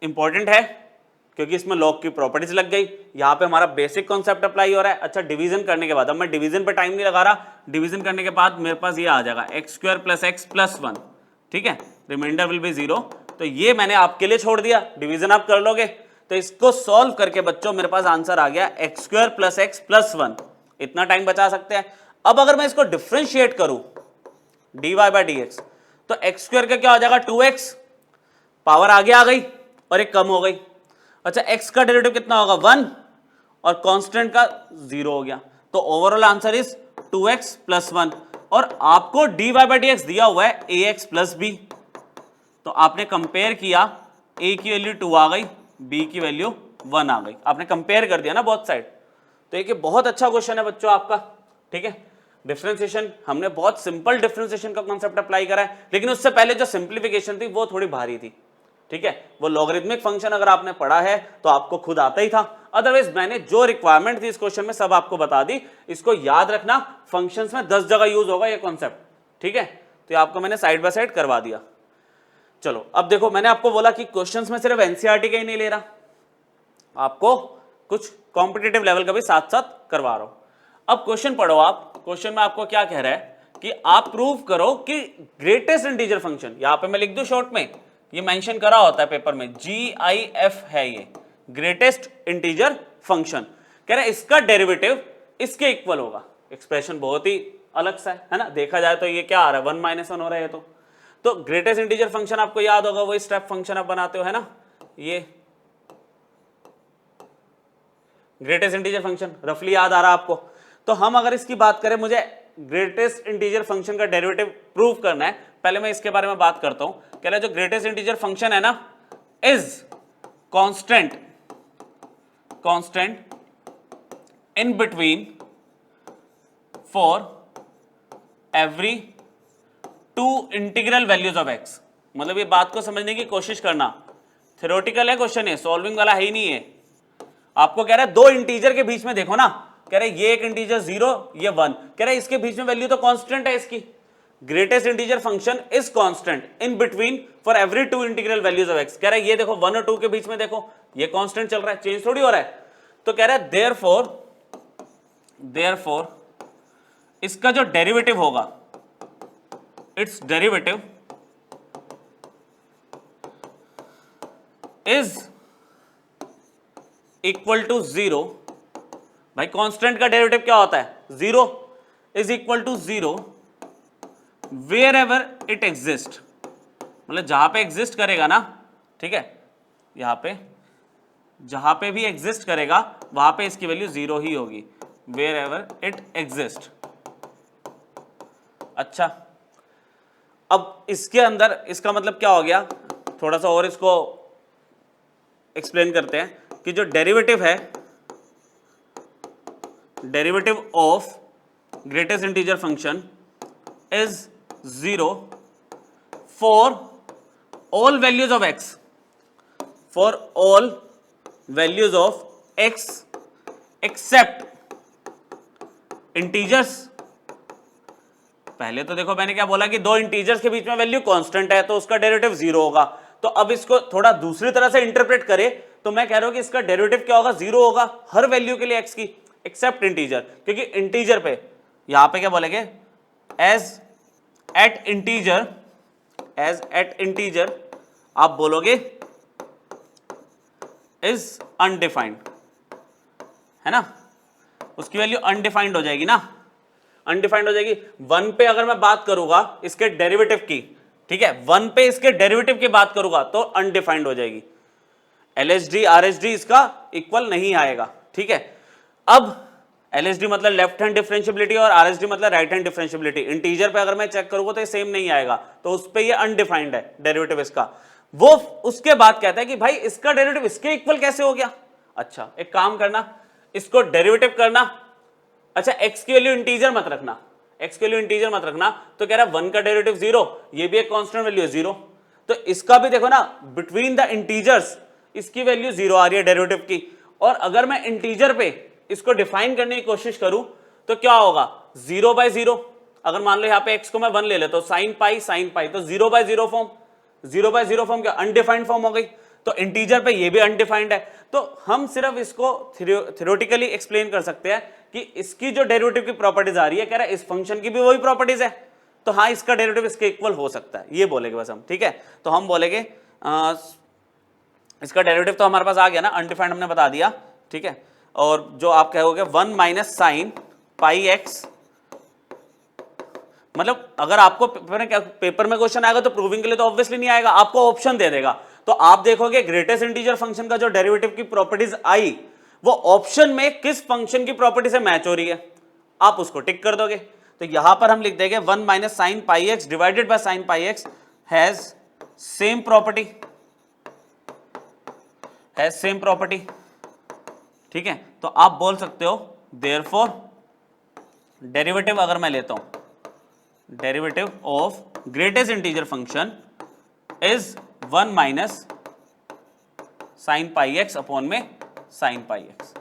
इंपॉर्टेंट है क्योंकि इसमें लॉग की प्रॉपर्टीज लग गई, यहां पे हमारा बेसिक कॉन्सेप्ट अप्लाई हो रहा है। अच्छा डिवीजन करने के बाद, अब मैं डिवीजन पे टाइम नहीं लगा रहा, डिवीजन करने के बाद मेरे पास ये आ जाएगा x square plus x plus 1। ठीक है, रिमाइंडर विल बी 0। तो ये मैंने आपके लिए छोड़ दिया, डिवीजन आप कर लोगे। तो इसको सॉल्व करके बच्चों मेरे पास आंसर आ गया x square plus x plus 1। इतना टाइम बचा सकते हैं। अब अगर मैं इसको डिफ्रेंशिएट करूं dy बाई डी एक्स, तो एक्स स्क्वायर का क्या हो जाएगा 2x, पावर आगे आ गई और एक कम हो गई। अच्छा x का डेरिवेटिव कितना होगा 1 और कांस्टेंट का 0 हो गया। तो overall answer is 2x plus 1। और आपको dy बाई डी एक्स दिया हुआ है ax प्लस b, तो आपने कंपेयर किया, a की वैल्यू 2 आ गई, b की वैल्यू 1 आ गई, आपने कंपेयर कर दिया ना बोथ साइड। तो ये बहुत अच्छा क्वेश्चन है बच्चों आपका। ठीक है, डिफरेंशिएशन हमने बहुत सिंपल डिफरेंशिएशन का कॉन्सेप्ट अप्लाई करा है, लेकिन उससे पहले जो सिंप्लीफिकेशन थी वो थोड़ी भारी थी। ठीक है, वो लॉगरिथमिक फंक्शन अगर आपने पढ़ा है तो आपको खुद आता ही था, अदरवाइज मैंने जो रिक्वायरमेंट थी इस क्वेश्चन में सब आपको बता दी। इसको याद रखना, फंक्शंस में 10 जगह यूज होगा ये कॉन्सेप्ट। ठीक है, तो आपको मैंने साइड बाय साइड करवा दिया। चलो अब देखो, मैंने आपको बोला कि क्वेश्चंस में सिर्फ एनसीईआरटी का ही नहीं ले रहा, आपको कुछ कॉम्पिटिटिव लेवल का भी साथ साथ करवा रहा हूं। अब क्वेश्चन पढ़ो आप। क्वेश्चन में आपको क्या कह रहा है कि आप प्रूव करो कि ग्रेटेस्ट इंटीजर फंक्शन, यहां पे मैं लिख दूं शॉर्ट में, ये मेंशन करा होता है पेपर में, GIF है ये ग्रेटेस्ट इंटीजर फंक्शन। कह रहा है इसका डेरिवेटिव इसके इक्वल होगा। एक्सप्रेशन बहुत ही अलग सा है ना, देखा जाए तो ये क्या आ रहा है 1 - 1 हो रहा है। तो ग्रेटेस्ट इंटीजर फंक्शन आपको याद होगा, वो स्टेप फंक्शन आप बनाते हो है ना, ये ग्रेटेस्ट इंटीजर फंक्शन रफली याद आ रहा है आपको। तो हम अगर इसकी बात करें, मुझे ग्रेटेस्ट इंटीजर फंक्शन का डेरिवेटिव प्रूव करना है, पहले मैं इसके बारे में बात करता हूं। कह रहा है जो ग्रेटेस्ट इंटीजर फंक्शन है ना, is constant in between for every two integral values of x. मतलब ये बात को समझने की कोशिश करना, थ्योरेटिकल है क्वेश्चन, है सॉल्विंग वाला है ही नहीं है। आपको कह रहा है दो इंटीजर के बीच में देखो ना, कह रहे ये एक इंटीजर 0 ये 1, कह रहे इसके बीच में वैल्यू तो कांस्टेंट है इसकी, greatest integer function is constant in between for every two integral values of x. कह रहा है ये देखो 1 और 2 के बीच में देखो ये कांस्टेंट चल रहा है, चेंज थोड़ी हो रहा है। तो कह रहा है देयरफॉर इसका जो डेरिवेटिव होगा, its derivative is equal to 0। भाई कांस्टेंट का डेरिवेटिव क्या होता है? 0 is equal to 0 wherever it exist. मतलब जहां पे एग्जिस्ट करेगा ना, ठीक है, यहां पे जहां पे भी एग्जिस्ट करेगा वहां पे इसकी वैल्यू 0 ही होगी, वेयर एवर इट एग्जिस्ट। अच्छा, अब इसके अंदर इसका मतलब क्या हो गया, थोड़ा सा और इसको एक्सप्लेन करते हैं कि जो डेरिवेटिव है, derivative of greatest integer function is 0 for all values of x, for all values of x except integers. पहले तो देखो मैंने क्या बोला कि दो इंटीजर्स के बीच में वैल्यू कांस्टेंट है तो उसका डेरिवेटिव 0 होगा। तो अब इसको थोड़ा दूसरी तरह से इंटरप्रेट करें तो मैं कह रहा हूं कि इसका डेरिवेटिव क्या होगा? 0 होगा हर वैल्यू के लिए x की, एक्सेप्ट इंटीजर, क्योंकि इंटीजर पे यहां पे क्या बोलेंगे, एज एट इंटीजर आप बोलोगे इज अनडिफाइंड, है ना, उसकी वैल्यू अनडिफाइंड हो जाएगी ना, अनडिफाइंड हो जाएगी। 1 पे अगर मैं बात करूंगा इसके डेरिवेटिव की, ठीक है, 1 पे इसके डेरिवेटिव की बात करूंगा तो अनडिफाइंड हो जाएगी, LHD RHD इसका इक्वल नहीं आएगा, ठीक है। अब LHD मतलब लेफ्ट हैंड डिफरेंशियबिलिटी और RHD मतलब राइट हैंड डिफरेंशियबिलिटी, इंटीजर पे अगर मैं चेक करूंगा तो ये सेम नहीं आएगा, तो उस पे ये अनडिफाइंड है डेरिवेटिव इसका। वो उसके बाद कहता है कि भाई इसका डेरिवेटिव इसके इक्वल कैसे हो गया? अच्छा एक काम करना, इसको डेरिवेटिव करना, अच्छा x की वैल्यू इंटीजर मत रखना, x की वैल्यू इंटीजर मत रखना, तो कह रहा है 1 का डेरिवेटिव 0, ये भी एक कांस्टेंट वैल्यू है 0, तो इसका भी देखो ना बिटवीन द इंटीजर्स इसकी वैल्यू 0 आ रही है डेरिवेटिव की। और अगर मैं इंटीजर पे इसको डिफाइन करने की कोशिश करूं तो क्या होगा, 0/0। अगर मान लो यहाँ पे x को मैं 1 ले लेता हूं, sin पाई तो 0/0 फॉर्म, 0/0 फॉर्म क्या अनडिफाइंड फॉर्म हो गई। तो इंटीजर पे ये भी अनडिफाइंड है, तो हम सिर्फ इसको थ्योरेटिकली एक्सप्लेन कर सकते हैं कि इसकी जो डेरिवेटिव की प्रॉपर्टीज आ रही है, कह रहा है इस फंक्शन की भी वही प्रॉपर्टीज है, तो हाँ इसका डेरिवेटिव इसके इक्वल हो सकता है, ये बोलेंगे बस हम, ठीक है। तो हम बोलेंगे इसका डेरिवेटिव तो हमारे पास आ गया ना, अनडिफाइंड हमने बता दिया, ठीक है। और जो आप कहोगे 1 माइनस साइन पाई एक्स, मतलब अगर आपको पेपर में क्वेश्चन आएगा तो प्रूविंग के लिए तो ऑब्वियसली नहीं आएगा, आपको ऑप्शन दे देगा, तो आप देखोगे ग्रेटेस्ट इंटीजर फंक्शन का जो डेरिवेटिव की प्रॉपर्टीज आई वो ऑप्शन में किस फंक्शन की प्रॉपर्टी से मैच हो रही है, आप उसको टिक कर दोगे। तो यहां पर हम लिख देंगे 1 minus sine pi x divided by sine pi x has same property, ठीक है। तो आप बोल सकते हो देयरफॉर डेरिवेटिव अगर मैं लेता हूं, derivative of greatest integer function is 1 minus sine pi x upon में साइन पाई एक्स।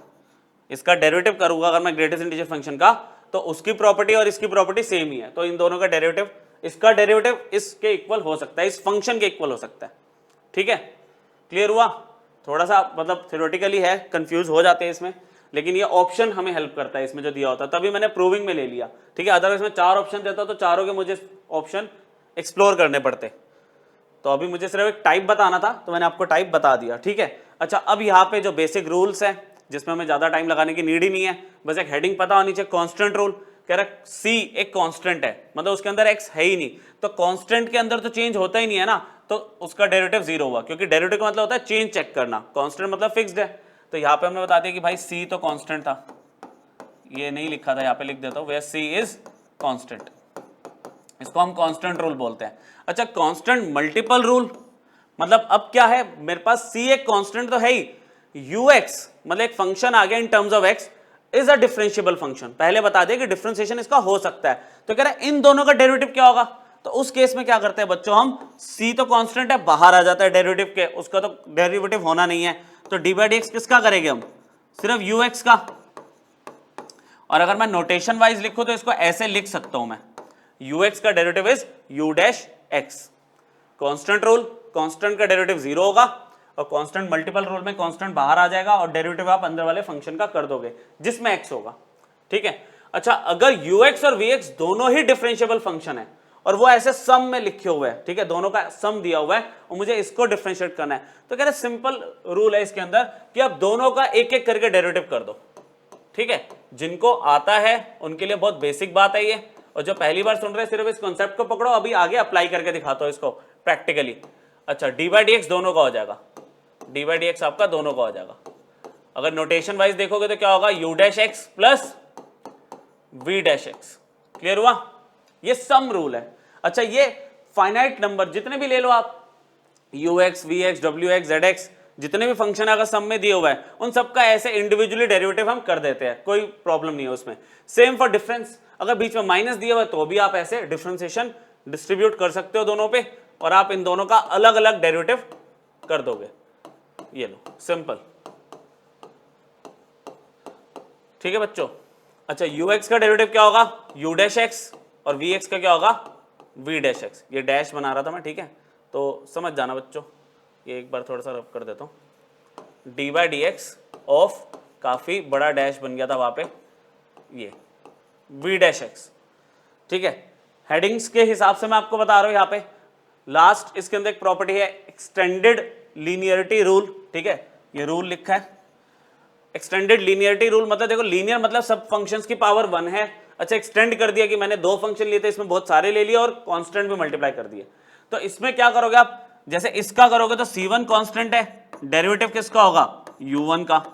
इसका डेरिवेटिव करूंगा अगर मैं ग्रेटेस्ट इंटीजर फंक्शन का, तो उसकी प्रॉपर्टी और इसकी प्रॉपर्टी सेम ही है, तो इन दोनों का डेरिवेटिव, इसका डेरिवेटिव इसके इक्वल हो सकता है, इस फंक्शन के इक्वल हो सकता है, ठीक है। क्लियर हुआ? थोड़ा सा मतलब थ्योरेटिकली है, कंफ्यूज हो जाते हैं इसमें, लेकिन ये ऑप्शन हमें हेल्प करता है इसमें जो दिया होता है, तभी मैंने प्रूविंग में ले लिया, ठीक है। अदरवाइज मैं 4 ऑप्शन देता तो चारों के मुझे ऑप्शन एक्सप्लोर करने पड़ते, तो अभी मुझे सिर्फ एक टाइप बताना था तो मैंने आपको टाइप बता दिया, ठीक है। अच्छा अब यहाँ पे जो बेसिक रूल्स है जिसमें हमें ज्यादा टाइम लगाने की नीड ही नहीं है, बस एक हेडिंग पता होनी चाहिए, कांस्टेंट रूल। कह रहा है c एक कांस्टेंट है, मतलब उसके अंदर x है ही नहीं, तो कांस्टेंट के अंदर तो चेंज होता ही नहीं है ना, तो उसका डेरिवेटिव 0 हुआ, क्योंकि डेरिवेटिव का मतलब होता है चेंज चेक करना, कांस्टेंट मतलब फिक्स्ड है। तो यहाँ पे हमने बता दिया कि भाई c तो कांस्टेंट था, ये नहीं लिखा था, यहाँ पे लिख देता हूँ, वेयर c इज कांस्टेंट, इसको हम कांस्टेंट रूल बोलते हैं। अच्छा कांस्टेंट मल्टीपल रूल मतलब अब क्या है, मेरे पास c एक कांस्टेंट तो है ही, ux मतलब एक फंक्शन आ गया in terms of x, is a differentiable function. पहले बता दे कि डिफरेंशिएशन इसका हो सकता है, तो कह रहा है इन दोनों का डेरिवेटिव क्या होगा। तो उस केस में क्या करते हैं बच्चों, हम c तो कांस्टेंट है, बाहर आ जाता है डेरिवेटिव के, उसका तो डेरिवेटिव होना नहीं है, तो डी बाई डी एक्स किसका करेंगे हम, सिर्फ ux का। और अगर मैं नोटेशन वाइज लिखूं तो इसको ऐसे लिख सकता हूं मैं, ux का derivative is u dash x। Constant rule, constant का डेरिवेटिव 0 होगा, और कांस्टेंट मल्टीपल रूल में कांस्टेंट बाहर आ जाएगा और डेरिवेटिव आप अंदर वाले फंक्शन का कर दोगे जिसमें x होगा, ठीक है। अच्छा, अगर ux और vx दोनों ही डिफरेंशिएबल फंक्शन है और वो ऐसे सम में लिखे हुए हैं, ठीक है, दोनों का सम दिया हुआ है और मुझे इसको डिफरेंशिएट करना है, तो कह रहे सिंपल रूल है इसके अंदर कि आप दोनों का एक एक करके डेरिवेटिव कर दो, ठीक है। जिनको आता है उनके लिए बहुत बेसिक बात है ये, और जो पहली बार सुन रहे हैं सिर्फ इस कॉन्सेप्ट को पकड़ो, अभी आगे अप्लाई करके दिखाता हूं इसको प्रैक्टिकली। अच्छा, डी बाई डी एक्स दोनों का हो जाएगा, डी बाई डी एक्स आपका दोनों का हो जाएगा। अगर नोटेशन वाइज देखोगे तो क्या होगा, U dash x plus V dash X. Clear हुआ, ये सम रूल है। अच्छा, ये फाइनाइट नंबर जितने भी ले लो आप, यू एक्स, वी एक्स, डब्ल्यू एक्स, जेड एक्स, जितने भी फंक्शन अगर सम में दिए हुआ है उन सबका ऐसे इंडिविजुअली डेरिवेटिव हम कर देते हैं, कोई प्रॉब्लम नहीं है उसमें। सेम फॉर डिफरेंस, अगर बीच में माइनस दिया हुआ है तो भी आप ऐसे डिफरेंशिएशन डिस्ट्रीब्यूट कर सकते हो दोनों पे, और आप इन दोनों का अलग अलग डेरिवेटिव कर दोगे। ये लो, सिंपल, ठीक है बच्चों। अच्छा, यू एक्स का डेरिवेटिव क्या होगा, यू डैश एक्स, और वी एक्स का क्या होगा, वी डैश एक्स। ये डैश बना रहा था मैं, ठीक है, तो समझ जाना बच्चों, ये एक बार थोड़ा सा रब कर देता हूँ। D by d x of काफ़ी बड़ा डैश बन गया था वहाँ पे, ये वी डैश एक्स, ठीक है। हेडिंग्स के हिसाब से मैं आपको बता रहा हूँ यहाँ पे। लास्ट इसके अंदर एक प्रॉपर्टी है एक्सटेंडेड लीनियरिटी रूल, ठीक है, ये रूल लिखा है एक्सटेंडेड लीनियरिटी रूल। मतलब देखो, लीनियर मतलब सब फंक्शंस की पावर 1 है। अच्छा, एक्सटेंड कर दिया कि मैंने 2 फंक्शन लिए थे, इसमें बहुत सारे ले लिए और कांस्टेंट भी मल्टीप्लाई कर दिए। तो इसमें क्या करोगे आप, जैसे इसका करोगे तो c1 कांस्टेंट है, डेरिवेटिव किसका होगा, u1 का।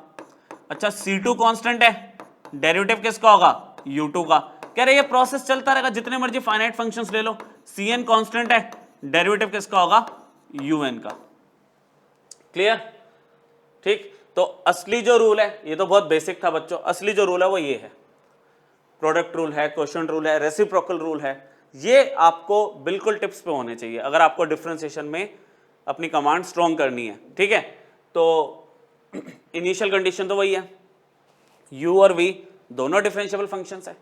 अच्छा, c2 कांस्टेंट है, डेरिवेटिव किसका होगा, u2 का। कह रहे ये प्रोसेस चलता रहेगा, जितने मर्जी फाइनाइट फंक्शंस ले लो। cn कांस्टेंट है, डेरिवेटिव किसका होगा, un का। क्लियर, ठीक। तो असली जो रूल है, ये तो बहुत बेसिक था बच्चों, असली जो रूल है वो ये है, प्रोडक्ट रूल है, क्वोशिएंट रूल है, रेसिप्रोकल रूल है। ये आपको बिल्कुल टिप्स पे होने चाहिए अगर आपको डिफरेंशिएशन में अपनी कमांड स्ट्रॉन्ग करनी है, ठीक है। तो इनिशियल कंडीशन तो वही है, u और v दोनों डिफरेंशिएबल फंक्शंस है।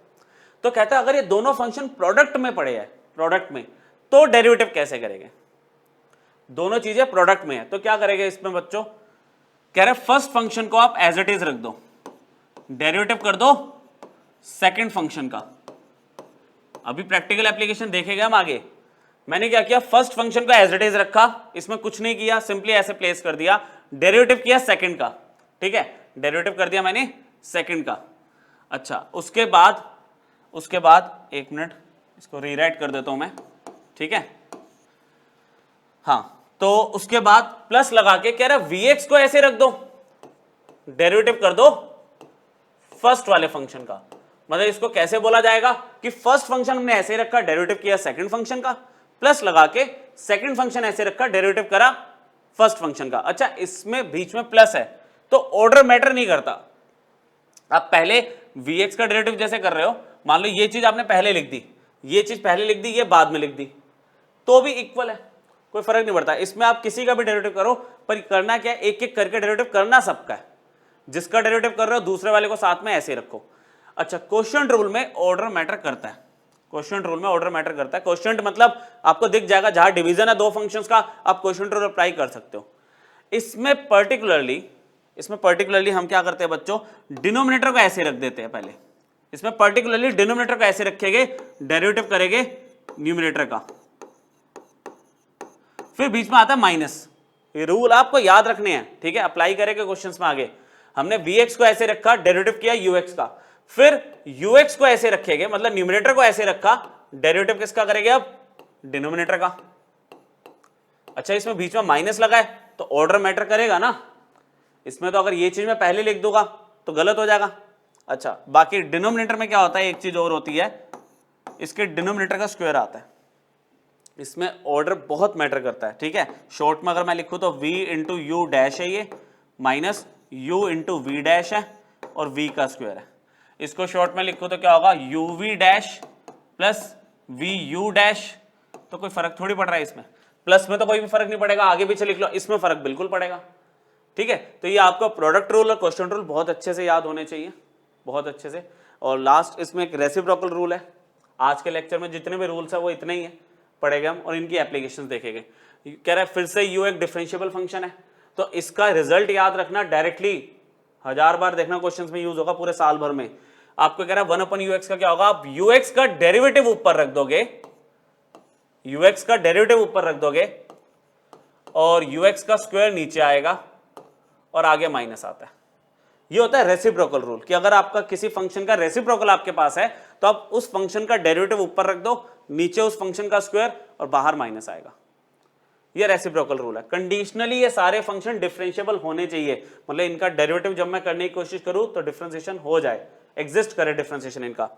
तो कहता है अगर ये दोनों फंक्शन प्रोडक्ट में पड़े हैं, प्रोडक्ट में, तो डेरिवेटिव कैसे करेंगे। दोनों चीजें प्रोडक्ट में है तो क्या करेंगे इसमें बच्चों, कह रहे फर्स्ट फंक्शन को आप एज इट इज रख दो, डेरिवेटिव कर दो सेकंड फंक्शन का। अभी प्रैक्टिकल एप्लीकेशन देखेंगे हम आगे। मैंने क्या किया, फर्स्ट फंक्शन को एज इट इज रखा, इसमें कुछ नहीं किया, सिंपली ऐसे प्लेस कर दिया, डेरिवेटिव किया सेकंड का, ठीक है, डेरिवेटिव कर दिया मैंने सेकंड का। अच्छा, उसके बाद एक मिनट इसको रीराइट कर देता हूं मैं, ठीक है। हाँ, तो उसके बाद प्लस लगा के कह रहा है vx को ऐसे रख दो, डेरिवेटिव कर दो फर्स्ट वाले फंक्शन का। मतलब इसको कैसे बोला जाएगा कि फर्स्ट फंक्शन हमने ऐसे रखा, डेरिवेटिव किया सेकंड फंक्शन का, प्लस लगा के सेकंड फंक्शन ऐसे रखा, डेरिवेटिव करा फर्स्ट फंक्शन का। अच्छा, इसमें बीच में प्लस है तो ऑर्डर मैटर नहीं करता। आप पहले vx का डेरिवेटिव जैसे कर रहे हो, मान लो ये चीज आपने पहले लिख दी, ये चीज पहले लिख दी, ये बाद में लिख दी, तो भी इक्वल है, कोई फर्क नहीं पड़ता। इसमें आप किसी का भी डेरिवेटिव करो, पर करना क्या है, एक एक करके डेरिवेटिव करना सबका है। जिसका डेरिवेटिव कर रहे हो दूसरे वाले को साथ में ऐसे रखो। अच्छा, क्वोशिएंट रूल में ऑर्डर मैटर करता है, क्वोशिएंट रूल में ऑर्डर मैटर करता है। क्वोशिएंट मतलब आपको दिख जाएगा जहां डिवीजन है दो फंक्शंस का, आप क्वोशिएंट रूल अप्लाई कर सकते हो। इसमें पर्टिकुलरली हम क्या करते हैं बच्चों, डिनोमिनेटर को ऐसे रख देते हैं पहले। इसमें पर्टिकुलरली डिनोमिनेटर को ऐसे रखेंगे, डेरिवेटिव करेंगे न्यूमिनेटर का, फिर बीच में आता है माइनस। ये रूल आपको याद रखने हैं, ठीक है, अप्लाई करेंगे क्वेश्चंस में आगे। हमने vx को ऐसे रखा, डेरिवेटिव किया ux का, फिर ux को ऐसे रखेंगे, मतलब न्यूमिनेटर को ऐसे रखा, डेरिवेटिव किसका करेंगे अब, डिनोमिनेटर का। अच्छा, इसमें बीच में माइनस लगा है तो ऑर्डर मैटर करेगा ना। इसमें तो अगर ये चीज मैं पहले लिख दूंगा तो गलत हो जाएगा। अच्छा, बाकी डिनोमिनेटर में क्या होता है, एक चीज और होती है, इसके डिनोमिनेटर का स्क्वायर आता है। इसमें ऑर्डर बहुत मैटर करता है, ठीक है। शॉर्ट में अगर मैं लिखूं तो v इंटू यू डैश है ये, minus u into v dash है, और v का स्क्वायर है। इसको शॉर्ट में लिखो तो क्या होगा, u v dash plus v u dash. तो कोई फर्क थोड़ी पड़ रहा है इसमें, प्लस में तो कोई भी फर्क नहीं पड़ेगा, आगे पीछे लिख लो, इसमें फर्क बिल्कुल पड़ेगा। ठीक है, तो ये आपका प्रोडक्ट रूल और क्वेश्चन रूल बहुत अच्छे से याद होने चाहिए, बहुत अच्छे से। और लास्ट इसमें एक रेसिप्रोकल रूल है। आज के लेक्चर में जितने भी रूल्स है वो इतने ही है, पढ़ेंगे हम और इनकी एप्लीकेशंस देखेंगे। कह रहा है फिर से यू एक डिफरेंशिएबल फंक्शन है, तो इसका रिजल्ट याद रखना, डायरेक्टली 1000 बार देखना क्वेश्चंस में यूज होगा पूरे साल भर में। आपको कह रहा है 1/ux का क्या होगा, आप ux का डेरिवेटिव ऊपर रख दोगे, ux का डेरिवेटिव ऊपर रख दोगे और ux का स्क्वायर नीचे आएगा और आगे माइनस आता है। ये होता है रेसिप्रोकल रूल कि अगर आपका किसी फंक्शन का रेसिप्रोकल आपके पास है तो आप उस फंक्शन का डेरिवेटिव ऊपर रख दो, नीचे उस फंक्शन का स्क्वायर और बाहर माइनस आएगा। ये रेसिप्रोकल रूल है। कंडीशनली ये सारे फंक्शन डिफरेंशिएबल होने चाहिए, मतलब इनका डेरिवेटिव जब मैं करने की कोशिश करूं तो डिफरेंशिएशन हो जाए, एग्जिस्ट करे डिफरेंशिएशन इनका।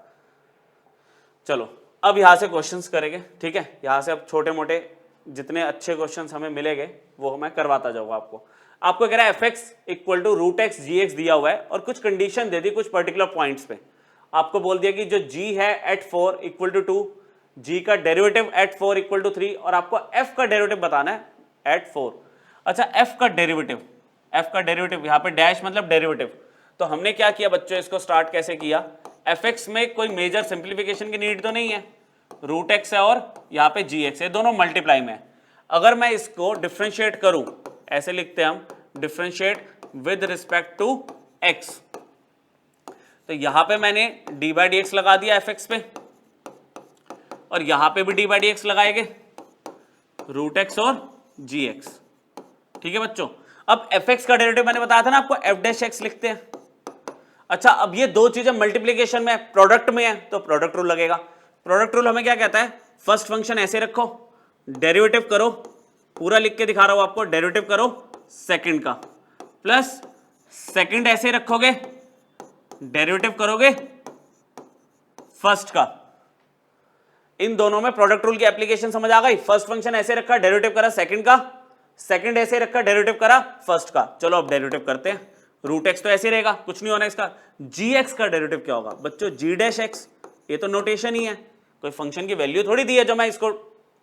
चलो अब यहां से क्वेश्चंस करेंगे, ठीक है। यहां से अब छोटे मोटे जितने अच्छे क्वेश्चंस हमें मिलेंगे वो मैं करवाता जाऊंगा आपको। आपको कह रहा है fx equal to root x g x दिया हुआ है और कुछ कंडीशन दे दी कुछ पर्टिकुलर पॉइंट्स पे। आपको बोल दिया कि जो g है एट 4 इक्वल टू 2, g का डेरिवेटिव एट 4 इक्वल टू 3 और आपको f का डेरिवेटिव बताना है एट 4। अच्छा f का डेरिवेटिव यहाँ पे डैश मतलब डेरिवेटिव। तो हमने क्या किया बच्चों, इसको स्टार्ट कैसे किया, fx में कोई मेजर सिंप्लीफिकेशन की नीड तो नहीं है, रूट एक्स है और यहाँ पे जी एक्स है, दोनों मल्टीप्लाई में है। अगर मैं इसको डिफ्रेंशिएट करूं, ऐसे लिखते हैं हम, differentiate with respect to x, तो यहां पे मैंने डी बाई डी एक्स लगा दिया fx पे और यहां पे भी डी बाई डी एक्स लगाएंगे, रूट एक्स और जी एक्स। ठीक है बच्चों, अब fx का डेरिवेटिव मैंने बताया था ना आपको, f डैश एक्स लिखते हैं। अच्छा, अब ये दो चीजें मल्टीप्लीकेशन में प्रोडक्ट में है तो प्रोडक्ट रूल लगेगा। प्रोडक्ट रूल हमें क्या कहता है, फर्स्ट फंक्शन ऐसे रखो, डेरिवेटिव करो, पूरा लिख के दिखा रहा हूं आपको, डेरिवेटिव करो सेकंड का, प्लस सेकंड ऐसे रखोगे, डेरिवेटिव करोगे फर्स्ट का। इन दोनों में प्रोडक्ट रूल की एप्लीकेशन समझ आ गई। फर्स्ट फंक्शन ऐसे रखा, डेरिवेटिव करा सेकंड का, सेकंड ऐसे रखा, डेरिवेटिव करा फर्स्ट का। चलो अब डेरिवेटिव करते हैं। रूट एक्स तो ऐसे रहेगा, कुछ नहीं होना इसका। जी एक्स का डेरिवेटिव क्या होगा बच्चों, जी डैश एक्स, ये तो नोटेशन ही है, कोई फंक्शन की वैल्यू थोड़ी दी है जो मैं इसको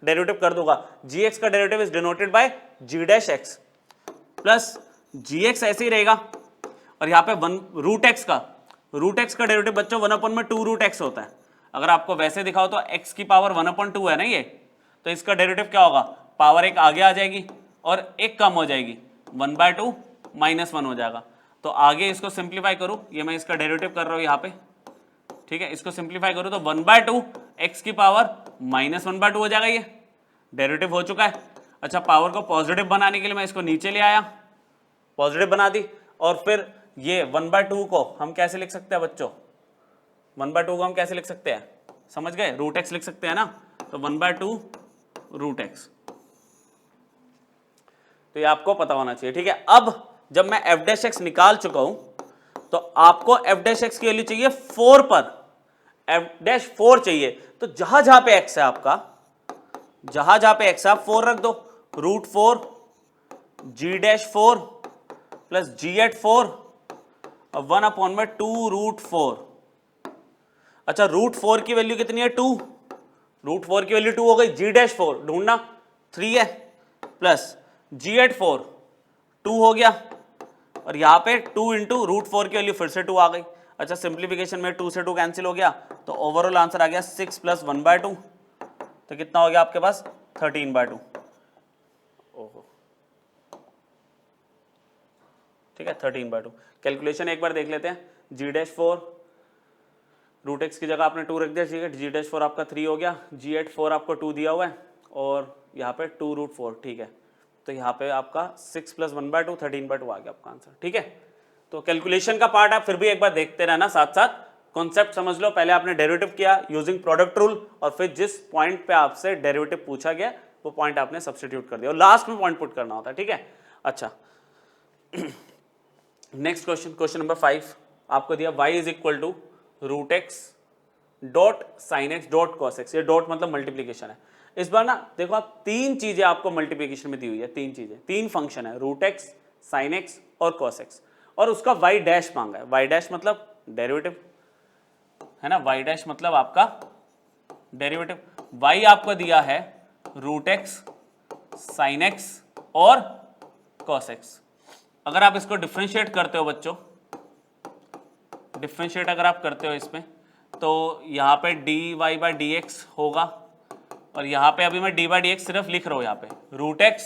डेरिवेटिव कर दूंगा। जी एक्स का derivative is denoted by g dash x, plus g x ऐसे ही रहेगा और यहाँ पे वन रूट एक्स का डेरिवेटिव बच्चों 1/2 रूट एक्स होता है। अगर आपको वैसे दिखाओ तो x की पावर 1/2 है ना ये, तो इसका डेरिवेटिव क्या होगा, पावर एक आगे आ जाएगी और एक कम हो जाएगी, 1/2 -1 हो जाएगा। तो आगे इसको सिंप्लीफाई करूं, ये मैं इसका डेरिवेटिव कर रहा हूं यहाँ पे, ठीक है। इसको सिंप्लीफाई करूं तो 1/2 x की पावर -1/2 हो जाएगा, ये डेरिवेटिव हो चुका है। अच्छा, पावर को पॉजिटिव बनाने के लिए मैं इसको नीचे ले आया, पॉजिटिव बना दी, और फिर ये 1/2 को हम कैसे लिख सकते हैं बच्चों, 1/2 को हम कैसे लिख सकते हैं, समझ गए, रूट एक्स लिख सकते हैं ना, तो 1/2 रूट एक्स। तो ये आपको पता होना चाहिए, ठीक है। अब जब मैं f डैश एक्स निकाल चुका हूं तो आपको f डैश एक्स की वैल्यू चाहिए 4 पर, f डैश 4 चाहिए, तो जहां जहां पे x है आपका, जहां जहां पे x है आप 4 रख दो, root 4 g dash 4 plus g at 4 और 1/2 रूट 4। अच्छा, रूट 4 की वैल्यू कितनी है, 2, रूट 4 की वैल्यू 2 हो गई, g डैश 4 ढूंढना 3 है, प्लस g एट 4 2 हो गया और यहां पे 2 इंटू रूट 4 की वैल्यू फिर से 2 आ गई। अच्छा, सिंप्लीफिकेशन में 2 से 2 कैंसिल हो गया, तो ओवरऑल आंसर आ गया 6 + 1/2, तो कितना हो गया आपके पास 13/2। ओहो, ठीक है, 13/2। कैलकुलेशन एक बार देख लेते हैं, g डैश 4 रूट एक्स की जगह आपने 2 रख दिया, ठीक है, g डैश 4 आपका 3 हो गया, g एट 4 आपको 2 दिया हुआ है और यहाँ पे 2 रूट 4, ठीक है। तो यहाँ पे आपका 6 + 1/2 13/2 आ गया आपका आंसर, ठीक है। तो कैलकुलेशन का पार्ट आप फिर भी एक बार देखते रहना, साथ साथ कॉन्सेप्ट समझ लो। पहले आपने डेरिवेटिव किया यूजिंग प्रोडक्ट रूल और फिर जिस पॉइंट पे आपसे डेरिवेटिव पूछा गया वो पॉइंट आपने सब्स्टिट्यूट कर दिया और लास्ट में पॉइंट पुट करना होता है, ठीक है। अच्छा, नेक्स्ट क्वेश्चन, क्वेश्चन नंबर 5 आपको दिया y is equal to root x dot sine x dot cos x. ये डॉट मतलब मल्टीप्लीकेशन है। इस बार ना देखो आप, तीन चीजें आपको मल्टीप्लीकेशन में दी हुई है, तीन चीजें, तीन फंक्शन है, रूट एक्स, साइन एक्स और कॉस एक्स, और उसका y डैश मांगा है। y डैश मतलब डेरिवेटिव, है ना, y डैश मतलब आपका डेरिवेटिव, y आपको दिया है रूट एक्स साइन एक्स और कॉस एक्स। अगर आप इसको डिफ्रेंशिएट करते हो बच्चों, डिफ्रेंशिएट अगर आप करते हो इसमें, तो यहाँ पे d y by d x होगा, और यहाँ पे अभी मैं डी बाई डी एक्स सिर्फ लिख रहा हूँ, यहाँ पे रूट एक्स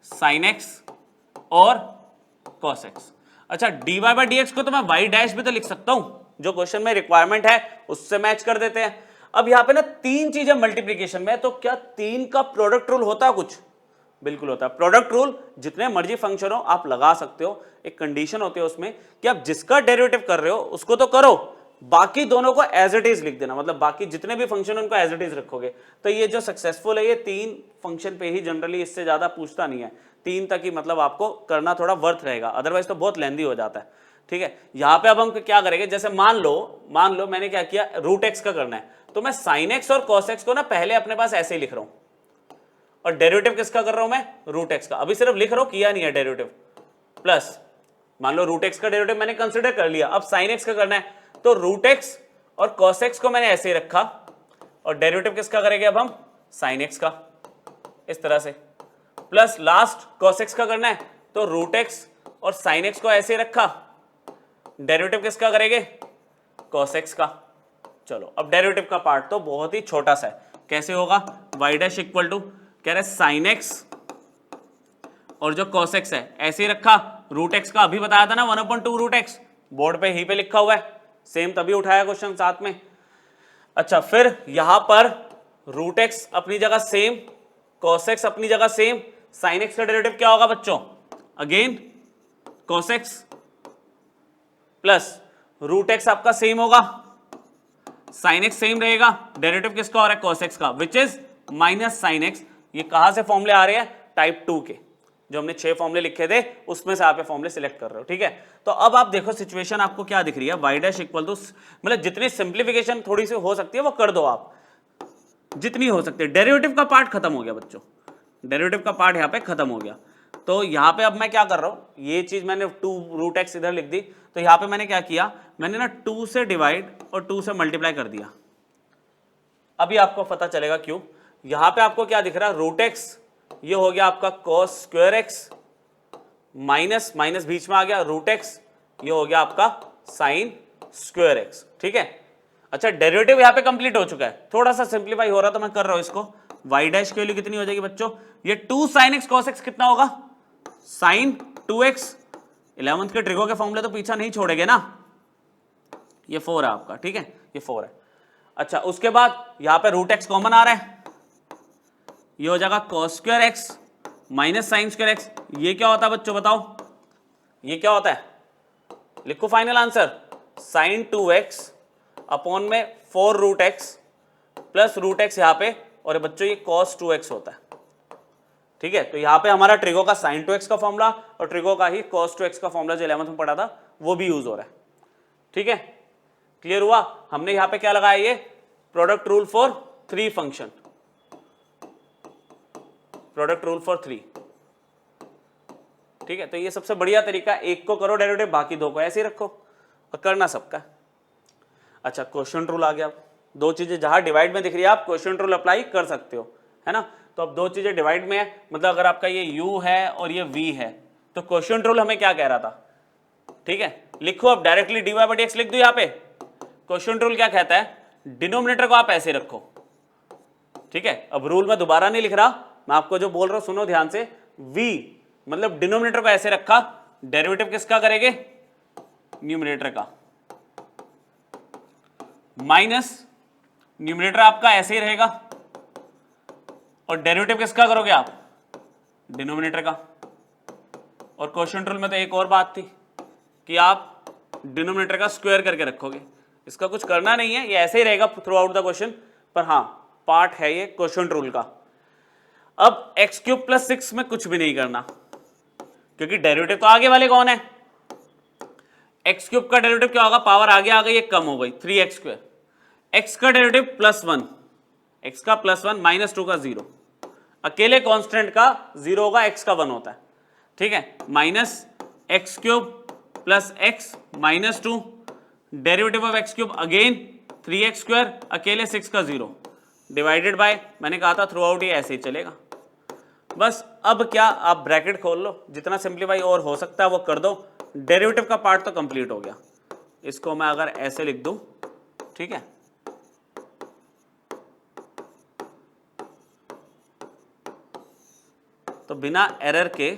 साइन एक्स और कॉस एक्स। अच्छा, d y by d x को तो मैं वाई डैश भी तो लिख सकता हूँ, जो क्वेश्चन में रिक्वायरमेंट है उससे मैच कर देते हैं। अब यहाँ पे ना तीन चीजें मल्टीप्लीकेशन में, तो क्या तीन का प्रोडक्ट रूल होता है कुछ? बिल्कुल होता है। प्रोडक्ट रूल जितने मर्जी फंक्शन हो आप लगा सकते हो, एक कंडीशन होती है उसमें कि आप जिसका डेरिवेटिव कर रहे हो उसको तो करो, बाकी दोनों को एज इट इज लिख देना, मतलब बाकी जितने भी फंक्शन उनको एज इट इज रखोगे। तो ये जो सक्सेसफुल है ये तीन फंक्शन पे ही जनरली, इससे ज्यादा पूछता नहीं है, तीन तक ही मतलब आपको करना थोड़ा वर्थ रहेगा, अदरवाइज तो बहुत लेंदी हो जाता है। ठीक है, यहाँ पे अब हम क्या करेंगे, जैसे मान लो मैंने क्या किया, रूट एक्स का करना है, तो मैं साइन एक्स और कॉस एक्स को ना पहले अपने पास ऐसे ही लिख रहा हूं, और डेरिवेटिव किसका कर रहा हूं मैं, रूट एक्स का। अभी सिर्फ लिख रहा हूं, किया नहीं है डेरिवेटिव। प्लस मान लो रूट एक्स का डेरिवेटिव मैंने कंसिडर कर लिया, अब साइन एक्स का करना है, तो रूट एक्स और कॉस एक्स को मैंने ऐसे ही रखा, और डेरिवेटिव किसका करेंगे अब हम, साइन एक्स का, इस तरह से। प्लस लास्ट कॉस एक्स का करना है, तो रूट एक्स और साइन एक्स को ऐसे ही रखा, डेरिवेटिव किसका करेंगे, कॉस एक्स का। चलो, अब डेरिवेटिव का पार्ट तो बहुत ही छोटा सा है, कैसे होगा, वाई डैश इक्वल टू, कह रहे साइन एक्स और जो कॉस एक्स है ऐसे ही रखा, रूट एक्स का अभी बताया था ना 1/2 रूट एक्स, बोर्ड पे ही पे लिखा हुआ है, सेम तभी उठाया क्वेश्चन साथ में। अच्छा, फिर यहां पर रूट एक्स अपनी जगह सेम, कॉस एक्स अपनी जगह सेम, साइन एक्स का डेरिवेटिव क्या होगा बच्चों, again cos x, plus root x आपका सेम होगा, साइन एक्स सेम रहेगा, डेरिवेटिव किसका हो रहा है, कॉस एक्स का, which is minus sine x. ये कहां से फॉर्मूले आ रहे हैं, टाइप 2 के, जो हमने 6 फॉर्मूले लिखे थे उसमें से आप ये फॉर्मूले सिलेक्ट कर रहे हो। ठीक है, तो अब आप देखो सिचुएशन आपको क्या दिख रही है, वाई डैश इक्वल टू, मतलब जितनी सिंप्लीफिकेशन थोड़ी सी हो सकती है वो कर दो आप, जितनी हो सकती है। डेरिवेटिव का पार्ट खत्म हो गया बच्चों, डेरिवेटिव का पार्ट यहाँ पे खत्म हो गया। तो यहाँ पे अब मैं क्या कर रहा हूँ, ये चीज मैंने 2 रूट एक्स इधर लिख दी, तो यहाँ पे मैंने क्या किया, मैंने ना 2 से डिवाइड और 2 से मल्टीप्लाई कर दिया। अभी आपको पता चलेगा क्यों। यहाँ पे आपको क्या दिख रहा है, रूट एक्स, ये हो गया आपका cos square x, minus minus बीच में आ गया, रूट एक्स, ये हो गया आपका साइन स्क्वायर एक्स। ठीक है, अच्छा डेरिवेटिव यहाँ पे कंप्लीट हो चुका है, थोड़ा सा सिंप्लीफाई हो रहा तो मैं कर रहा हूं इसको। वाई डैश की वैल्यू कितनी हो जाएगी बच्चों, ये 2 साइन एक्स कॉस एक्स कितना होगा, साइन 2x। 11th के ट्रिगो के फॉर्मूले तो पीछा नहीं छोड़ेंगे ना, ये 4 है आपका। ठीक है, ये 4 है। अच्छा, उसके बाद यहां पे रूट एक्स कॉमन आ रहा है, ये हो जाएगा cos square x minus sine square x. ये क्या होता है बच्चों बताओ, ये क्या होता है, लिखो final answer, sign 2x upon में 4 root x plus root x यहाँ पे, और बच्चों ये cos 2x होता है। ठीक है, तो यहाँ पे हमारा ट्रिगो का sin 2x का फॉर्मूला और ट्रिगो का ही cos 2x का फॉर्मूला जो 11th में पढ़ा था वो भी यूज हो रहा है। ठीक है, क्लियर हुआ। हमने यहाँ पे क्या लगाया, ये product rule for 3 function, product rule for 3। ठीक है, तो ये सबसे बढ़िया तरीका, एक को करो डेरिवेटिव, बाकी 2 को ऐसे ही रखो और करना सबका। अच्छा, क्वोशिएंट रूल आ गया। 2 चीजें जहां डिवाइड में दिख रही है आप क्वोशिएंट रूल अप्लाई कर सकते हो, है ना। तो अब 2 चीजें डिवाइड में है, मतलब अगर आपका ये u है और ये v है, तो क्वोशिएंट रूल हमें क्या कह रहा था। ठीक है, लिखो अब डायरेक्टली dy बाई dx लिख दो। यहाँ पे क्वोशिएंट रूल क्या कहता है, डिनोमिनेटर को आप ऐसे रखो। ठीक है, अब रूल मैं दोबारा नहीं लिख रहा, मैं आपको जो बोल रहा हूं सुनो ध्यान से। v मतलब डिनोमिनेटर को ऐसे रखा, डेरिवेटिव किसका करेंगे, न्यूमरेटर का, माइनस न्यूमरेटर आपका ऐसे ही रहेगा, और डेरिवेटिव किसका करोगे आप, डिनोमिनेटर का। और क्वोशिएंट रूल में तो एक और बात थी कि आप डिनोमिनेटर का स्क्वायर करके रखोगे। इसका कुछ करना नहीं है, ये ऐसे ही रहेगा थ्रू आउट द क्वेश्चन, पर हाँ पार्ट है ये क्वोशिएंट रूल का। अब x³ + 6 में कुछ भी नहीं करना, क्योंकि डेरिवेटिव तो आगे वाले कौन है, x³ का डेरिवेटिव क्या होगा, पावर आगे आ गई, ये कम हो गई 3x²। x का डेरिवेटिव +1, x का +1 -2 का 0, अकेले कांस्टेंट का 0 होगा, x का 1 होता है। ठीक है, -x³ + x -2, derivative of x³ again 3x square अकेले 6 का 0 डिवाइडेड बाय, मैंने कहा था थ्रू आउट ये ऐसे ही चलेगा। बस अब क्या, आप ब्रैकेट खोल लो, जितना सिंप्लीफाई और हो सकता है वो कर दो। डेरिवेटिव का पार्ट तो कंप्लीट हो गया। इसको मैं अगर ऐसे लिख दूं, ठीक है, तो बिना एरर के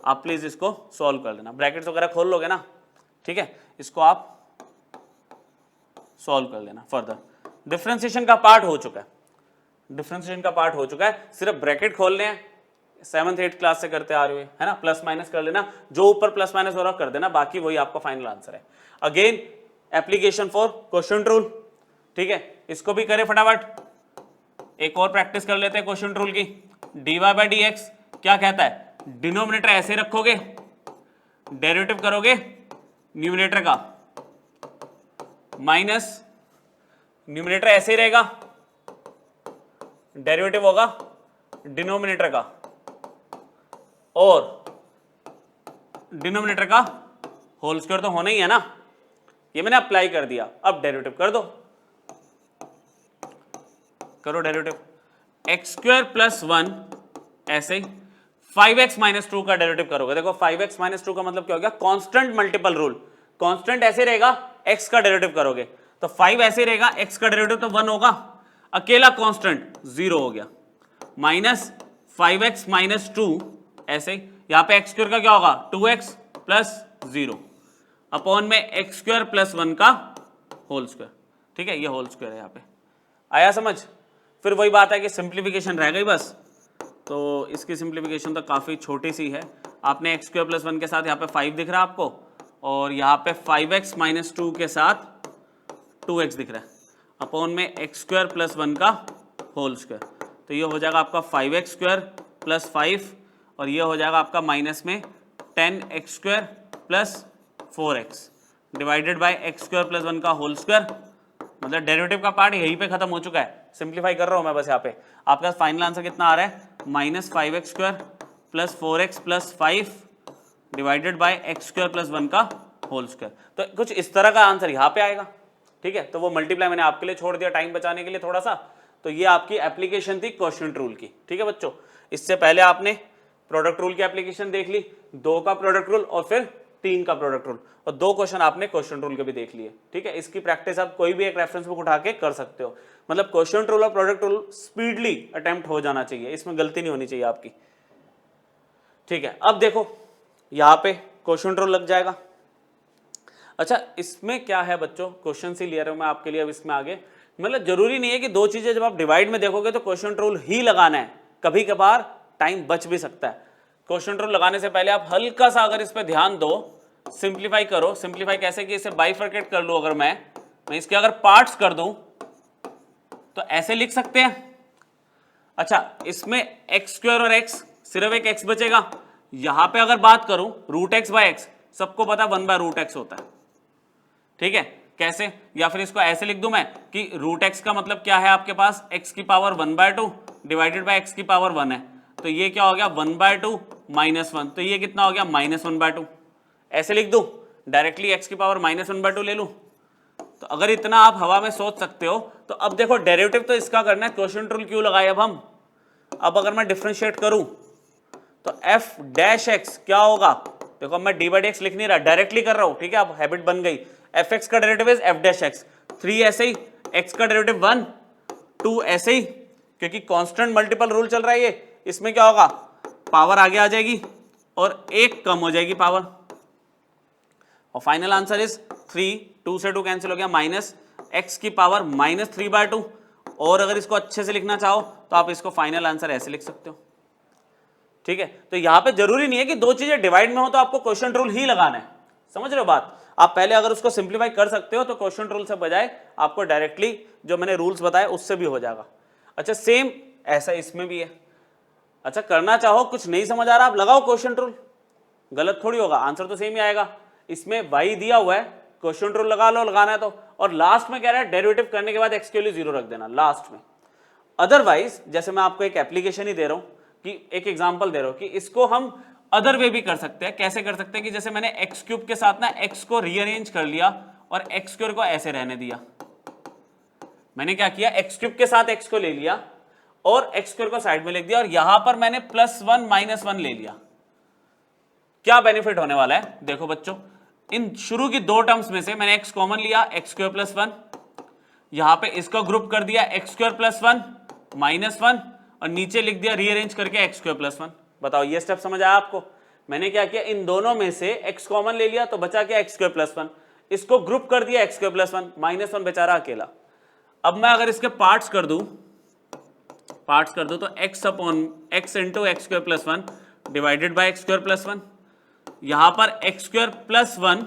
आप प्लीज इसको सॉल्व कर लेना। ब्रैकेट्स वगैरह खोल लोगे ना, ठीक है, इसको आप सॉल्व कर लेना फर्दर। डिफरेंशिएशन का पार्ट हो चुका है, डिफरेंशिएशन का पार्ट हो चुका है, सिर्फ ब्रैकेट खोलने हैं। 7th 8th क्लास से करते आ रहे हो, है ना, प्लस माइनस कर लेना, जो ऊपर प्लस माइनस हो रहा कर देना, बाकी वही आपका फाइनल आंसर है। Again application for quotient rule, ठीक है, इसको भी करें फटाफट। एक और प्रैक्टिस कर लेते हैं क्वोशिएंट रूल की। dy बाई डी एक्स क्या कहता है, डिनोमिनेटर ऐसे रखोगे, डेरिवेटिव करोगे न्यूमिनेटर का, माइनस न्यूमिनेटर ऐसे ही रहेगा, डेरिवेटिव होगा डिनोमिनेटर का, और डिनोमिनेटर का होल स्क्वायर तो होना ही है ना, ये मैंने अप्लाई कर दिया। अब डेरिवेटिव कर दो, करो डेरिवेटिव, एक्स स्क्वायर प्लस 1 ऐसे ही 5x माइनस 2 का डेरिवेटिव करोगे। देखो 5x माइनस 2 का मतलब क्या हो गया, कांस्टेंट मल्टीपल रूल, कांस्टेंट ऐसे रहेगा, x का डेरिवेटिव करोगे तो 5 ऐसे रहेगा, x का डेरिवेटिव तो 1 होगा, अकेला कांस्टेंट 0 हो गया, माइनस 5x माइनस 2 ऐसे, यहां पे x स्क्वायर का क्या होगा 2x प्लस 0 अपॉन में x स्क्वायर प्लस 1 का होल स्क्वायर, ठीक है, ये होल स्क्वायर है, यहां पे आया समझ। फिर वही बात है कि सिंप्लीफिकेशन रह गई बस, तो इसकी सिंप्लीफिकेशन तो काफ़ी छोटी सी है। आपने एक्स स्क्वायर प्लस 1 के साथ यहाँ पे 5 दिख रहा है आपको, और यहाँ पे 5x माइनस 2 के साथ 2x दिख रहा है, अपॉन में एक्स स्क्वायर प्लस 1 का होल स्क्वायर, तो ये हो जाएगा आपका 5x स्क्वायर प्लस 5, और ये हो जाएगा आपका माइनस में 10x square plus 4x divided by x square plus 1 का होल स्क्वायर। मतलब डेरिवेटिव का पार्ट यहीं पे खत्म हो चुका है, सिंप्लीफाई कर रहा हूं मैं बस। यहाँ पे आपका फाइनल आंसर कितना आ रहा है, minus 5x square plus 4x plus 5 divided by x square plus 1 का होल स्क्वायर। तो कुछ इस तरह का आंसर यहाँ पे आएगा, ठीक है। तो वो मल्टीप्लाई मैंने आपके लिए छोड़ दिया टाइम बचाने के लिए थोड़ा सा। तो ये आपकी एप्लीकेशन थी क्वोशिएंट रूल की, ठीक है बच्चों। इससे पहले आपने प्रोडक्ट रूल की एप्लीकेशन देख ली, 2 का प्रोडक्ट रूल और फिर 3 का प्रोडक्ट रूल, और 2 क्वेश्चन आपने क्वोशिएंट रूल के भी देख लिए, ठीक है। इसकी प्रैक्टिस आप कोई भी एक रेफरेंस बुक उठा के कर सकते हो। मतलब क्वोशिएंट रूल और प्रोडक्ट रूल स्पीडली अटेम्प्ट हो जाना चाहिए, इसमें गलती नहीं होनी चाहिए आपकी, ठीक है। अब देखो यहाँ पे क्वोशिएंट रूल लग जाएगा। अच्छा इसमें क्या है बच्चों, क्वेश्चन ही ले रहा हूं मैं आपके लिए अब इसमें आगे। मतलब जरूरी नहीं है कि 2 चीजें जब आप डिवाइड में देखोगे तो क्वोशिएंट रूल ही लगाना है, कभी कभार टाइम बच भी सकता है। क्वोशिएंट रूल लगाने से पहले आप हल्का सा अगर इस पे ध्यान दो, सिंप्लीफाई करो। सिंप्लीफाई कैसे कि इसे बाइफरकेट कर लूं, अगर मैं इसके अगर पार्ट्स कर दूं तो ऐसे लिख सकते हैं। अच्छा इसमें एक्स स्क्वायर और एक्स, सिर्फ एक एक्स बचेगा। यहां पे अगर बात करूं रूट एक्स बाय एक्स, सबको पता 1 बाय रूट एक्स होता है, ठीक है। कैसे, या फिर इसको ऐसे लिख दूं मैं कि रूट एक्स का मतलब क्या है, आपके पास एक्स की पावर 1/2 डिवाइडेड बाय एक्स की पावर 1 है, तो ये क्या हो गया 1/2 माइनस 1, तो ये कितना हो गया -1/2। ऐसे लिख दूं डायरेक्टली एक्स की पावर -1/2 ले लूं। तो अगर इतना आप हवा में सोच सकते हो तो अब देखो डेरिवेटिव तो इसका करना है, क्वोशिएंट रूल क्यों लगाए अब हम। अब अगर मैं डिफरेंशिएट करूं तो एफ डैश एक्स क्या होगा, देखो मैं डी बाई डी एक्स लिख नहीं रहा, डायरेक्टली कर रहा हूं, ठीक है। अब हैबिट बन गई, एफ एक्स का derivative is F dash x, 3 ऐसे ही, एक्स का डेरिवेटिव 1, 2 ऐसे ही, क्योंकि कांस्टेंट मल्टीपल रूल चल रहा है ये। इसमें क्या होगा, पावर आगे आ जाएगी और 1 कम हो जाएगी पावर, और फाइनल आंसर इज 3, 2 से 2 कैंसिल हो गया, माइनस एक्स की पावर -3/2। और अगर इसको अच्छे से लिखना चाहो तो आप इसको फाइनल आंसर ऐसे लिख सकते हो, ठीक है। तो यहां पे जरूरी नहीं है कि 2 चीजें डिवाइड में हो तो आपको क्वोशिएंट रूल ही लगाना है, समझ रहे हो बात। आप पहले अगर उसको सिंप्लीफाई कर सकते हो तो क्वोशिएंट रूल से बजाय आपको डायरेक्टली जो मैंने रूल्स बताए उससे भी हो जाएगा। अच्छा सेम ऐसा इसमें भी है। अच्छा करना चाहो, कुछ नहीं समझ आ रहा, आप लगाओ क्वोशिएंट रूल, गलत थोड़ी होगा, आंसर तो सेम ही आएगा। इसमें y दिया हुआ है, क्वोशिएंट रूल लगा लो, लगाना है तो, और लास्ट में कह रहा है डेरिवेटिव करने के बाद x के लिए 0 रख देना लास्ट में। अदरवाइज जैसे मैं आपको एक एप्लीकेशन ही दे रहा हूं, कि एक एग्जांपल दे रहा हूं कि इसको हम अदर वे भी कर सकते हैं। कैसे कर सकते हैं कि जैसे मैंने x क्यूब के साथ ना x को रीअरेंज कर लिया और x स्क्वायर को ऐसे रहने दिया, मैंने क्या किया, एक्स क्यूब के साथ एक्स को ले लिया और एक्स स्क्वायर को साइड में लिख दिया और यहां पर मैंने +1 -1 ले लिया। क्या बेनिफिट होने वाला है, देखो बच्चों, इन शुरू की दो टर्म्स में से मैंने एक्स कॉमन लिया, एक्स स्क्वायर +1, यहां पे इसको ग्रुप कर दिया एक्स स्क्वायर +1 -1 और नीचे लिख दिया रीअरेंज करके एक्स स्क्वायर +1। बताओ ये स्टेप समझ आया आपको? मैंने क्या किया, इन दोनों में से एक्स कॉमन ले लिया तो बचा क्या, एक्स स्क्वायर +1, इसको ग्रुप कर दिया एक्स स्क्वायर +1 -1 बेचारा अकेला। अब मैं अगर इसके पार्ट्स कर दूं तो x into x square +1 divided by x square +1, यहां पर x square +1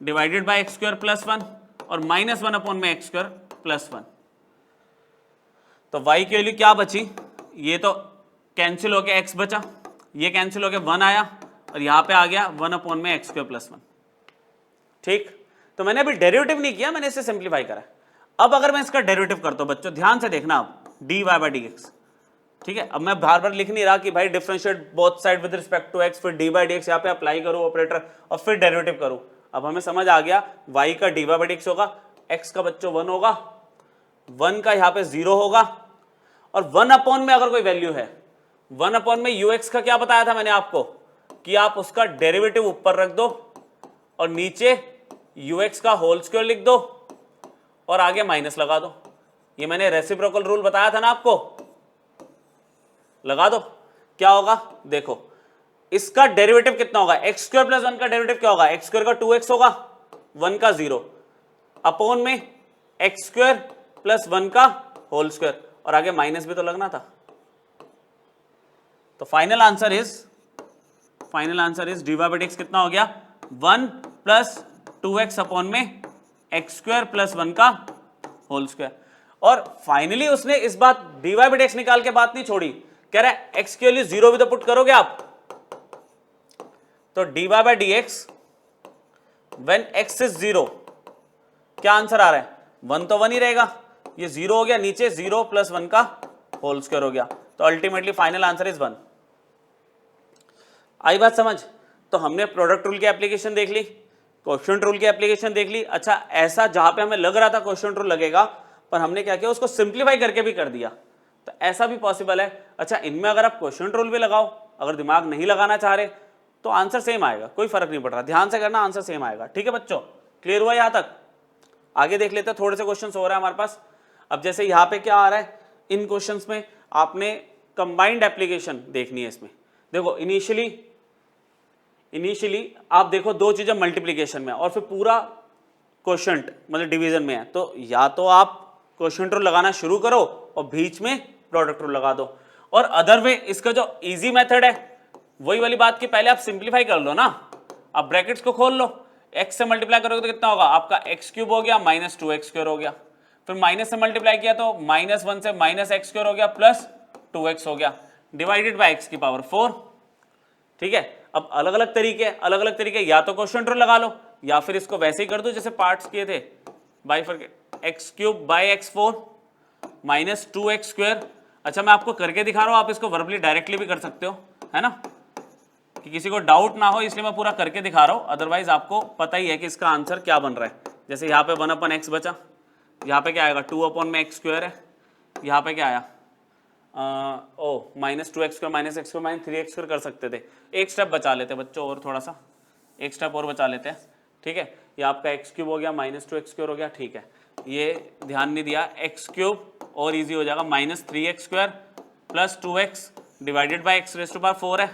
divided by x square +1 और -1 अपॉन में एक्स स्क्वायर +1। तो y की वैल्यू क्या बची, ये तो कैंसिल होके x बचा, ये कैंसिल होके 1 आया और यहां पे आ गया 1 अपॉन में एक्स स्क्वायर +1। ठीक, तो मैंने अभी डेरिवेटिव नहीं किया, मैंने इसे सिंप्लीफाई करा। अब अगर मैं इसका डेरिवेटिव करता हूं बच्चों, ध्यान से देखना आप, dy बाई dx, ठीक है। अब मैं बार बार लिख नहीं रहा कि भाई differentiate both side with respect to x, फिर dy बाई dx यहाँ पे अप्लाई करूं ऑपरेटर और फिर डेरिवेटिव करूं। अब हमें समझ आ गया y का dy बाई dx होगा, x का बच्चों 1 होगा, 1 का यहाँ पे 0 होगा और 1 अपॉन में अगर कोई वैल्यू है, 1 अपॉन में ux का क्या बताया था मैंने आपको कि आप उसका डेरिवेटिव ऊपर रख दो और नीचे ux का होल स्क्वायर लिख दो और आगे माइनस लगा दो। ये मैंने रेसिप्रोकल रूल बताया था ना आपको, लगा दो। क्या होगा देखो, इसका डेरिवेटिव कितना होगा, एक्स स्क्वायर प्लस 1 का डेरिवेटिव क्या होगा, एक्स स्क्वायर का 2x होगा, 1 का 0 अपॉन में एक्स स्क्वायर प्लस 1 का होल स्क्वायर और आगे माइनस भी तो लगना था। तो final answer is dy by dx कितना हो गया, 1 प्लस 2x अपॉन में एक्स स्क्वायर प्लस 1 का होल स्क्वायर। और फाइनली उसने इस बात dy बाई dx निकाल के बात नहीं छोड़ी, कह रहा है x के वैल्यू 0 भी तो पुट करोगे आप, तो dy by dx when x is 0, क्या आंसर आ रहा है, 1 तो 1 ही रहेगा, ये 0 हो गया, नीचे 0 प्लस 1 का होल स्क्वायर हो गया, तो अल्टीमेटली फाइनल आंसर इज 1। आई बात समझ? तो हमने प्रोडक्ट रूल की एप्लीकेशन देख ली, क्वोशिएंट रूल की एप्लीकेशन देख ली। अच्छा, ऐसा जहां पे हमें लग रहा था क्वोशिएंट रूल लगेगा, पर हमने क्या किया, उसको सिंप्लीफाई करके भी कर दिया, तो ऐसा भी पॉसिबल है। अच्छा, इनमें अगर आप क्वोशिएंट रूल भी लगाओ, अगर दिमाग नहीं लगाना चाह रहे तो आंसर सेम आएगा, कोई फर्क नहीं पड़ रहा, ध्यान से करना, आंसर सेम आएगा। ठीक है बच्चों, क्लियर हुआ यहां तक? आगे देख लेते हैं, थोड़े से क्वेश्चन हो रहा है हमारे पास। अब जैसे यहाँ पे क्या आ रहा है, इन क्वेश्चंस में आपने कंबाइंड एप्लीकेशन देखनी है। इसमें देखो, इनिशियली आप देखो दो चीजें मल्टीप्लीकेशन में और फिर पूरा क्वोशिएंट मतलब डिवीजन में है, तो या तो आप क्वोशिएंट रूल लगाना शुरू करो और बीच में प्रोडक्ट रूल लगा दो, और अदर वे इसका जो इजी मेथड है वही वाली बात की पहले आप सिंप्लीफाई कर लो ना, आप ब्रैकेट्स को खोल लो, x से मल्टीप्लाई करोगे तो कितना होगा आपका, x क्यूब हो गया माइनस 2x स्क्वायर हो गया, फिर माइनस से मल्टीप्लाई किया तो -1 से -x स्क्वायर हो गया प्लस 2x हो गया डिवाइडेड बाय x की पावर 4। ठीक है, अब अलग अलग तरीके या तो क्वोशिएंट रूल लगा लो या फिर इसको वैसे ही कर दो जैसे पार्ट्स किए थे, by x cube by x4 minus 2x square. अच्छा, मैं आपको करके दिखा रहा हूं, आप इसको वर्बली डायरेक्टली भी कर सकते हो, है ना, कि किसी को डाउट ना हो, इसलिए मैं पूरा करके दिखा रहा हूं, अदरवाइज आपको पता ही है कि इसका आंसर क्या बन रहा है। जैसे यहाँ पे 1 अपॉन एक्स बचा, यहाँ पे क्या आएगा 2 अपॉन में एक्स स्क्वायर है, यहाँ पे क्या आया minus 2x square minus X square minus 3x square कर सकते थे। एक स्टेप बचा लेते बच्चों, और थोड़ा सा एक स्टेप और बचा लेते हैं। ठीक है, ये आपका एक्स क्यूब हो गया माइनस 2x स्क्वायर हो गया। ठीक है, ये ध्यान नहीं दिया, एक्स क्यूब और इजी हो जाएगा minus 3x square plus 2x divided by x raise to power 4 है।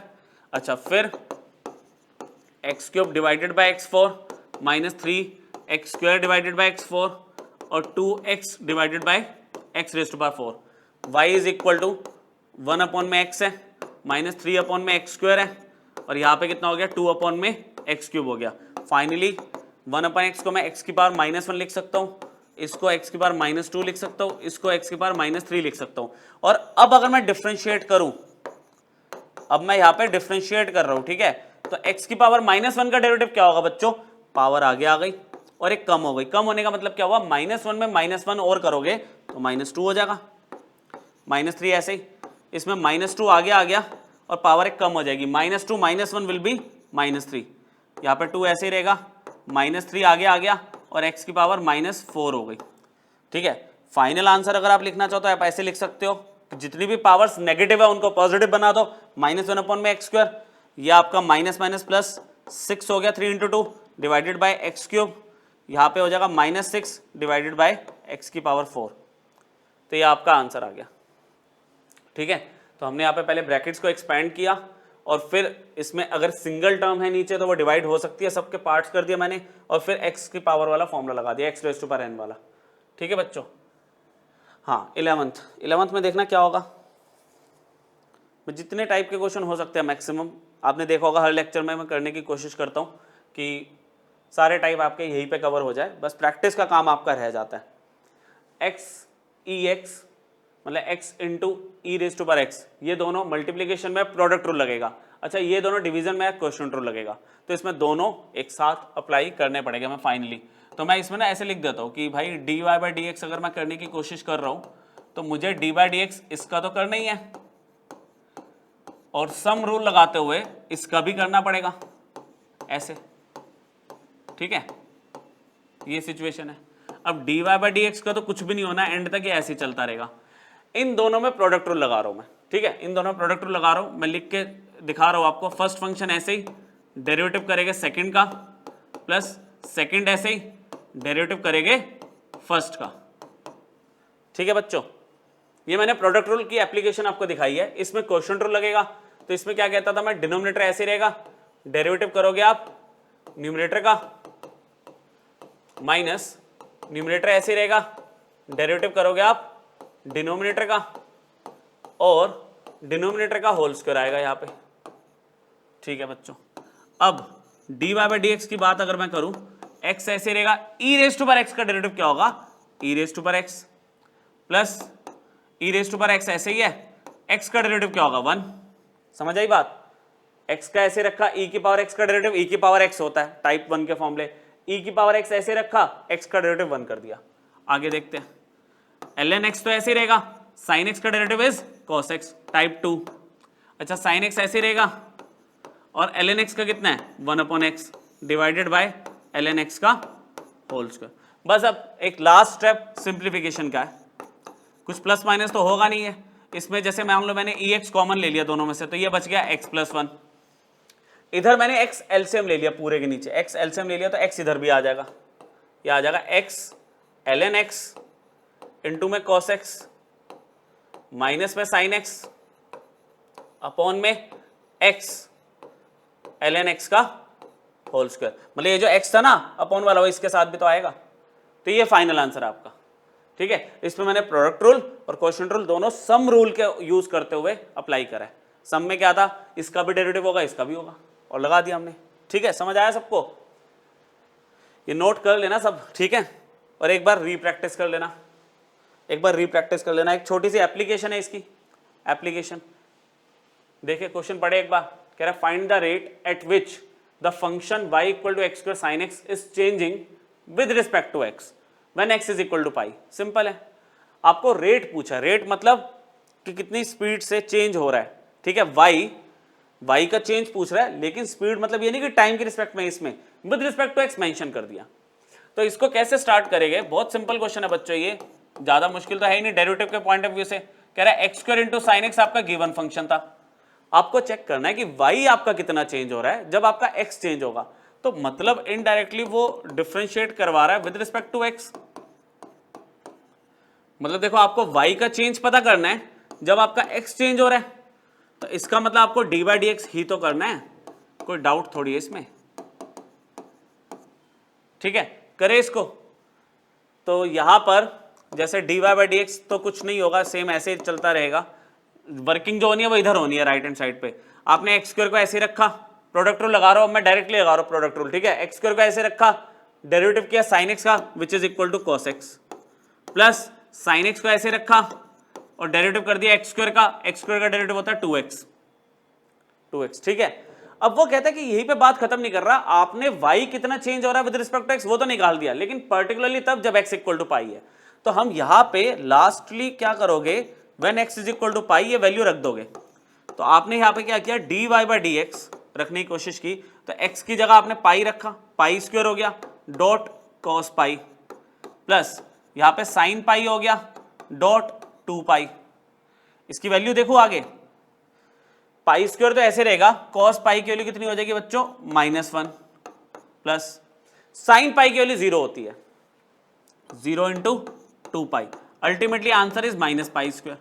अच्छा, फिर x cube divided by x4 minus 3x square divided by x4 और 2x divided by x raise to power 4। y is equal to 1 upon में x है minus 3 upon में x square है और यहाँ पे कितना हो गया 2 अपॉन में x क्यूब हो गया। फाइनली 1 अपॉन x को मैं x की पावर -1 लिख सकता हूँ, इसको x की पावर -2 लिख सकता हूँ, इसको x की पावर -3 लिख सकता हूँ। और अब अगर मैं डिफ्रेंशिएट करूँ, अब मैं यहाँ पे डिफ्रेंशिएट कर रहा हूँ, ठीक है, तो x की पावर -1 का डेरिवेटिव क्या होगा बच्चों, पावर आगे आ गई और एक कम हो गई। कम होने का मतलब क्या हुआ, -1 में -1 और करोगे तो -2 हो जाएगा, -3 ऐसे ही, इसमें -2 आगे आ गया और पावर एक कम हो जाएगी, -2 -1 विल बी -3, यहाँ पे 2 ऐसे ही रहेगा, -3 आगे आ गया और x की पावर -4 हो गई। ठीक है, फाइनल आंसर अगर आप लिखना चाहो तो आप ऐसे लिख सकते हो, जितनी भी पावर्स नेगेटिव है उनको पॉजिटिव बना दो, -1/x², ये आपका माइनस माइनस प्लस 6 हो गया 3 × 2 डिवाइडेड बाय x³, यहाँ पे हो जाएगा -6 डिवाइडेड बाय x⁴। तो ये आपका आंसर आ गया। ठीक है, तो हमने यहाँ पे पहले ब्रैकेट्स को एक्सपैंड किया और फिर इसमें अगर सिंगल टर्म है नीचे तो वो डिवाइड हो सकती है, सबके पार्ट्स कर दिया मैंने और फिर x वाला फॉर्मूला लगा दिया, x⁴n वाला। ठीक है बच्चों। हाँ 11th में देखना क्या होगा, जितने टाइप के क्वेश्चन हो सकते हैं मैक्सिमम आपने देखा होगा, हर लेक्चर में मैं करने की कोशिश करता हूँ कि सारे टाइप आपके यहीं पे कवर हो जाए, बस प्रैक्टिस का काम आपका रह जाता है। x मतलब x इंटू e⁻x, ये दोनों मल्टीप्लीकेशन में प्रोडक्ट रूल लगेगा। अच्छा, ये दोनों डिवीजन में क्वोशिएंट रूल लगेगा, तो इसमें दोनों एक साथ अप्लाई करने पड़ेगा। मैं फाइनली तो मैं इसमें ना ऐसे लिख देता हूँ कि भाई dy/dx अगर मैं करने की कोशिश कर रहा हूँ तो मुझे d/dx इसका तो करना ही है और सम रूल लगाते हुए इसका भी करना पड़ेगा ऐसे। ठीक है, ये सिचुएशन है। अब dy/dx का तो कुछ भी नहीं होना, एंड तक ये ऐसे ही चलता रहेगा। इन दोनों में प्रोडक्ट रूल लगा रहा हूं मैं। ठीक है, इन दोनों में प्रोडक्ट रूल लगा रहा हूं, मैं लिख के दिखा रहा हूं आपको। फर्स्ट फंक्शन ऐसे ही डेरिवेटिव करेंगे सेकंड का, प्लस सेकंड ऐसे ही डेरिवेटिव करेंगे फर्स्ट का। ठीक है बच्चों, ये मैंने प्रोडक्ट रूल की एप्लीकेशन आपको दिखाई है। इसमें क्वोशिएंट रूल लगेगा, तो इसमें क्या कहता था मैं, डिनोमिनेटर ऐसे रहेगा, डेरिवेटिव करोगे आप न्यूमरेटर का, माइनस न्यूमरेटर ऐसे रहेगा, डेरिवेटिव करोगे आप डिनोमिनेटर का, और डिनोमिनेटर का होल स्क्वायर आएगा यहाँ पे। ठीक है बच्चों, अब dy/dx की बात अगर मैं करूं, x ऐसे रहेगा, e⁻x का डेरिवेटिव क्या होगा, e⁻x प्लस e⁻x ऐसे ही है, x का डेरिवेटिव क्या होगा 1। समझ आई बात, x का ऐसे रखा, e⁻x का डेरिवेटिव e⁻x होता है टाइप 1 के फॉर्मूले, e⁻x ऐसे रखा, x का डेरिवेटिव 1 कर दिया। आगे देखते हैं, ln x तो ऐसे ही रहेगा, sin x का derivative is cos x type 2। अच्छा, sin x ऐसे रहेगा और ln x का कितना है 1/x divided by ln x का होल स्क्वायर। बस अब एक लास्ट स्टेप सिंप्लीफिकेशन का है, कुछ प्लस माइनस तो होगा नहीं है इसमें। जैसे मान लो मैंने ex कॉमन ले लिया दोनों में से, तो ये बच गया x + 1। इधर मैंने x एलसीएम ले लिया, पूरे के नीचे x एलसीएम ले लिया, तो x इधर भी आ जाएगा, ये आ जाएगा x ln x इंटू में cos x माइनस में sin x अपॉन में x ln x का होल स्क्वायर। मतलब ये जो x था ना अपॉन वाला, वो इसके साथ भी तो आएगा। तो ये फाइनल आंसर आपका। ठीक है, इसमें मैंने प्रोडक्ट रूल और क्वोशिएंट रूल दोनों सम रूल के यूज करते हुए अप्लाई करा है। सम में क्या था, इसका भी डेरिवेटिव होगा, इसका भी होगा, और लगा दिया हमने। ठीक है, समझ आया सबको, ये नोट कर लेना सब। ठीक है, और एक बार रीप्रैक्टिस कर लेना, एक छोटी सी एप्लीकेशन है इसकी। एप्लीकेशन देखिए, क्वेश्चन पढ़े एक बार, कह रहा है find the rate at which the function y = x² sin x is changing with respect to x when x = pi. Simple है, आपको रेट पूछा, रेट मतलब कि कितनी स्पीड से चेंज हो रहा है। ठीक है, y का चेंज पूछ रहा है, लेकिन स्पीड मतलब ये नहीं कि टाइम के रिस्पेक्ट में, इसमें with respect to x mention कर दिया। तो इसको कैसे स्टार्ट करेंगे, बहुत सिंपल क्वेश्चन है बच्चों, ये ज्यादा मुश्किल तो है ही नहीं। डेरिवेटिव के पॉइंट ऑफ व्यू से कह रहा है x² × sin x आपका गिवन फंक्शन था, आपको चेक करना है कि y आपका कितना चेंज हो रहा है जब आपका x चेंज होगा। तो मतलब इनडायरेक्टली वो डिफरेंशिएट करवा रहा है विद रिस्पेक्ट टू x। मतलब देखो, आपको y का चेंज पता करना है जब आपका x चेंज हो रहा है, तो इसका मतलब आपको dy/dx ही तो करना है, कोई डाउट थोड़ी है इसमें। ठीक है, करें इसको। तो यहां पर जैसे dy/dx तो कुछ नहीं होगा, सेम ऐसे ही चलता रहेगा। वर्किंग जो होनी है वो इधर होनी है, राइट हैंड साइड पे। आपने x² को ऐसे रखा, प्रोडक्ट रूल लगा रहा हूं मैं, डायरेक्टली लगा रहा हूं प्रोडक्ट रूल। ठीक है, x² को ऐसे रखा, डेरिवेटिव किया sin x का which is equal to cos x, plus sin x को ऐसे रखा और डेरिवेटिव कर दिया x² का, x² का डेरिवेटिव होता है 2x। ठीक है, अब वो कहता है कि यहीं पे बात खत्म नहीं कर रहा, आपने y कितना चेंज हो रहा है विद रिस्पेक्ट टू x वो तो निकाल दिया, लेकिन पर्टिकुलरली तब जब x = पाई है। तो हम यहां पे लास्टली क्या करोगे, व्हेन x = पाई ये वैल्यू रख दोगे। तो आपने यहां पे क्या किया, dy/dx रखने की कोशिश की, तो x की जगह आपने पाई रखा, पाई स्क्वायर हो गया, डॉट cos पाई, प्लस यहां पे साइन पाई हो गया डॉट 2 पाई। इसकी वैल्यू देखो आगे, पाई स्क्वायर तो ऐसे रहेगा, कॉस पाई की वैल्यू कितनी हो जाएगी बच्चों -1 प्लस साइन पाई की वैल्यू 0 होती है, 0 into 2 pi, ultimately answer is -पाई²।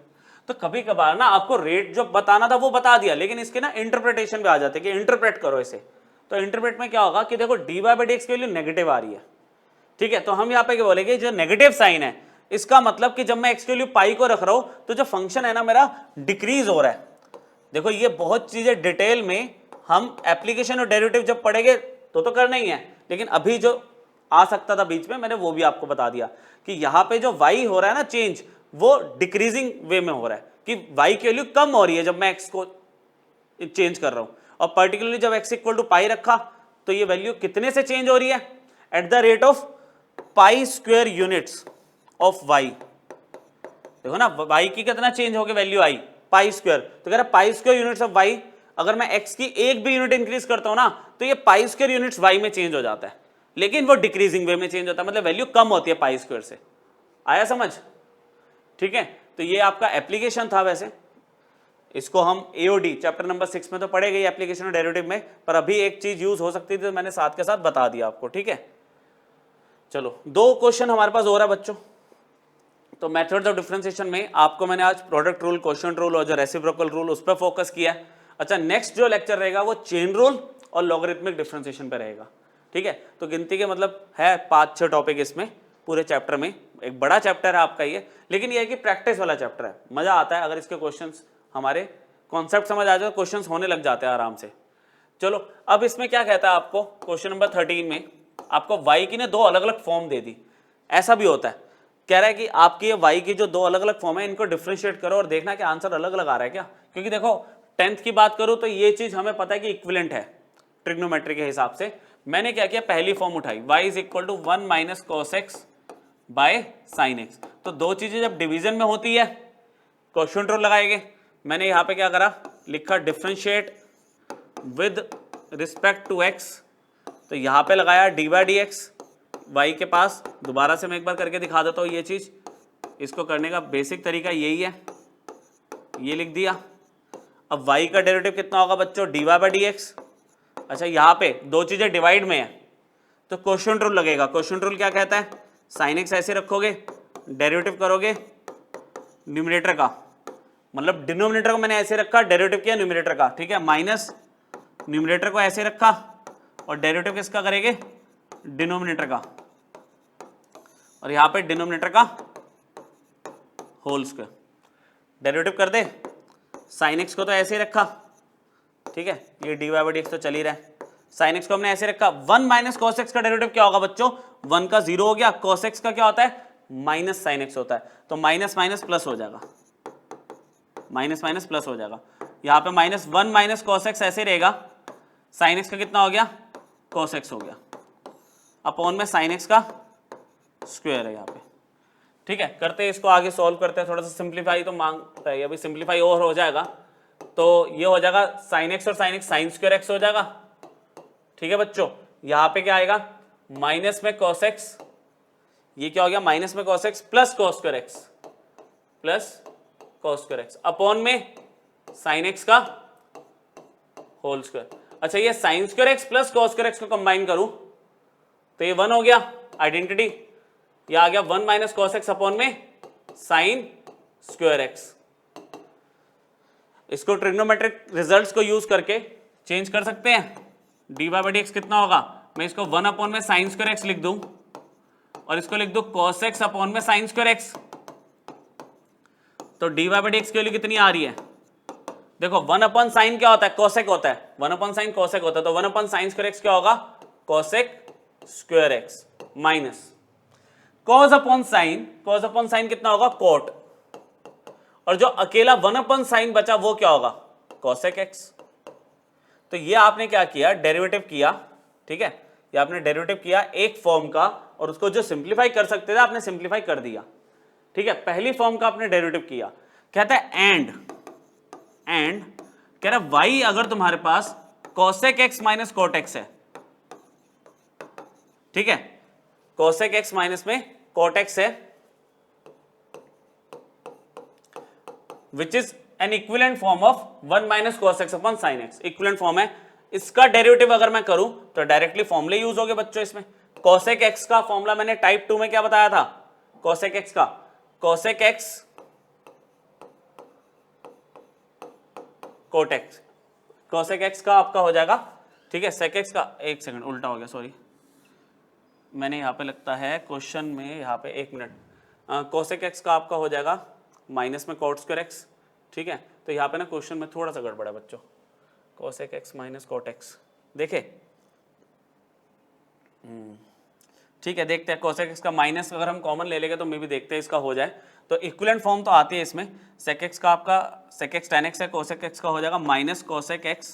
तो कभी कभार ना आपको रेट जो बताना था वो बता दिया, लेकिन इसके ना इंटरप्रिटेशन पे आ जाते कि इंटरप्रेट करो इसे। तो इंटरप्रेट में क्या होगा कि देखो dy/dx की वैल्यू नेगेटिव आ रही है, ठीक है, तो हम यहाँ पे क्या बोलेंगे, जो नेगेटिव साइन है इसका मतलब कि जब मैं x की वैल्यू पाई को रख रहा हूं तो जो फंक्शन है ना मेरा डिक्रीज हो रहा है। देखो ये बहुत चीजें डिटेल में हम एप्लीकेशन और डेरिवेटिव जब पढ़ेंगे तो करना ही है, लेकिन अभी जो आ सकता था बीच में मैंने वो भी आपको बता दिया कि यहाँ पे जो y हो रहा है ना चेंज, वो डिक्रीजिंग वे में हो रहा है कि y की वैल्यू कम हो रही है जब मैं x को चेंज कर रहा हूं, और पर्टिकुलरली जब x इक्वल टू पाई रखा तो ये वैल्यू कितने से चेंज हो रही है, at the rate of π² units of y। देखो ना y की कितना चेंज हो गया वैल्यू आई, π², तो कह रहा π² यूनिट्स ऑफ y, अगर मैं x की एक भी यूनिट इंक्रीज करता हूं ना तो ये π² यूनिट्स y में चेंज हो जाता है, लेकिन वो डिक्रीजिंग वे में चेंज होता है, मतलब वैल्यू कम होती है π² से। आया समझ? ठीक है, तो ये आपका एप्लीकेशन था। वैसे इसको हम AOD चैप्टर नंबर 6 में तो पढ़ेंगे एप्लीकेशन और डेरिवेटिव में, पर अभी एक चीज यूज हो सकती थी तो मैंने साथ के साथ बता दिया आपको। ठीक है, चलो 2 क्वेश्चन हमारे पास हो रहा है बच्चों। तो मेथड्स ऑफ डिफरेंशिएशन में आपको मैंने आज प्रोडक्ट रूल, क्वोशिएंट रूल और जो रेसिप्रोकल रूल उस पर फोकस किया है। अच्छा, नेक्स्ट जो लेक्चर रहेगा वो चेन रूल और लॉगरिथमिक डिफरेंशिएशन पे रहेगा। ठीक है, तो गिनती के मतलब है 5-6 टॉपिक इसमें पूरे चैप्टर में, एक बड़ा चैप्टर है आपका ये, लेकिन ये है कि प्रैक्टिस वाला चैप्टर है, मजा आता है अगर इसके क्वेश्चंस हमारे कॉन्सेप्ट समझ आ जाए, क्वेश्चंस होने लग जाते हैं आराम से। चलो अब इसमें क्या कहता है आपको, क्वेश्चन नंबर 13 में आपको y की ने 2 अलग अलग फॉर्म दे दी। ऐसा भी होता है, कह रहा है कि आपकी ये y की जो 2 अलग अलग फॉर्म है इनको डिफरेंशिएट करो और देखना कि आंसर अलग अलग आ रहा है क्या, क्योंकि देखो 10th की बात करूं तो ये चीज हमें पता है कि इक्विवेलेंट है ट्रिग्नोमेट्री के हिसाब से। मैंने क्या किया, पहली फॉर्म उठाई y is equal to 1 - cos x by sin x। तो 2 चीजें जब डिवीजन में होती है क्वोशिएंट रूल लगाएंगे। मैंने यहाँ पे क्या करा, लिखा differentiate with respect to x, तो यहाँ पे लगाया dy/dx y के पास। दोबारा से मैं एक बार करके दिखा देता हूँ ये चीज, इसको करने का बेसिक तरीका यही है, ये लिख दिया। अब y का डेरिवेटिव कितना होगा बच्चों, dy/dx। अच्छा, यहाँ पे 2 चीजें डिवाइड में है तो क्वोशिएंट रूल लगेगा। क्वोशिएंट रूल क्या कहता है, sin x ऐसे रखोगे, डेरिवेटिव करोगे न्यूमरेटर का, मतलब डिनोमिनेटर को मैंने ऐसे रखा, डेरिवेटिव किया न्यूमरेटर का। ठीक है, माइनस न्यूमरेटर को ऐसे रखा और डेरिवेटिव किसका करेंगे, डिनोमिनेटर का, और यहां पे डिनोमिनेटर का होल स्क्वायर। डेरिवेटिव कर दे, sin x को तो ऐसे ही रखा, ठीक है, ये dy/dx तो चल ही रहा है। sin x को हमने ऐसे रखा, 1 - cos x का डेरिवेटिव क्या होगा बच्चों, 1 का 0 हो गया, cos x का क्या होता है, -sin x होता है, तो माइनस माइनस प्लस हो जाएगा, माइनस माइनस प्लस हो जाएगा। यहाँ पे -1 - cos x ऐसे रहेगा, sin x का कितना हो गया, cos x हो गया, अपॉन में sin x का स्क्वायर है यहाँ पे। ठीक है, करते हैं इसको आगे सॉल्व करते हैं, थोड़ा सा सिंप्लीफाई तो मांगता है, अभी सिंप्लीफाई और हो जाएगा तो ये हो जाएगा sin x और sin x sin² x हो जाएगा। ठीक है बच्चों, यहाँ पे क्या आएगा, माइनस में cos x, ये क्या हो गया, माइनस में cos x plus cos² x, plus cos² x upon में sin x का होल स्क्वायर। अच्छा, ये sin² x plus cos² x को कंबाइन करूं तो ये 1 हो गया, आइडेंटिटी, ये आ गया 1 - cos x अपॉन में sin² x। इसको ट्रिग्नोमेट्रिक रिजल्ट्स को यूज करके चेंज कर सकते हैं। dy/dx कितना होगा, मैं इसको 1 अपॉन में sin² x लिख दूं और इसको लिख दूं cos x अपॉन में sin² x, तो dy/dx की वैल्यू कितनी आ रही है, देखो 1 अपॉन साइन क्या होता है, cosec होता है, 1 अपॉन साइन cosec होता है, तो 1 अपॉन sin² x क्या होगा, cosec² x minus cos upon sine कितना होगा, cot, और जो अकेला 1 अपॉन साइन बचा वो क्या होगा, cosec x। तो ये आपने क्या किया, डेरिवेटिव किया। ठीक है, ये आपने डेरिवेटिव किया एक फॉर्म का, और उसको जो सिंप्लीफाई कर सकते थे आपने सिंप्लीफाई कर दिया। ठीक है, पहली फॉर्म का आपने डेरिवेटिव किया, कहता है एंड कह रहा है y अगर तुम्हारे पास cosec x minus cot x है, ठीक है, cosec x माइनस में cot x है, which is an equivalent form of 1 minus cos x upon sin x, equivalent form है। इसका डेरिवेटिव अगर मैं करूं तो डायरेक्टली फॉर्मूले यूज हो गए बच्चों इसमें। cosec x का फॉर्मूला मैंने टाइप 2 में क्या बताया था, cosec x का, cosec x cot x, cosec x का आपका हो जाएगा, ठीक है, sec x का, एक सेकंड उल्टा हो गया, सॉरी, मैंने यहाँ पे लगता है क्वेश्चन में यहाँ पे, एक मिनट, cosec x का आपका हो जाएगा माइनस में cot स्क्वायर x, ठीक है, तो यहाँ पे ना क्वेश्चन में थोड़ा सा गड़बड़ है बच्चों, cosec x minus cot x, देखे, ठीक है, देखते हैं cosec x का माइनस अगर हम कॉमन ले लेंगे तो मे भी देखते हैं इसका हो जाए, तो इक्विवेलेंट फॉर्म तो आती है इसमें, sec x का आपका sec x tan x है, cosec x का हो जाएगा माइनस cosec x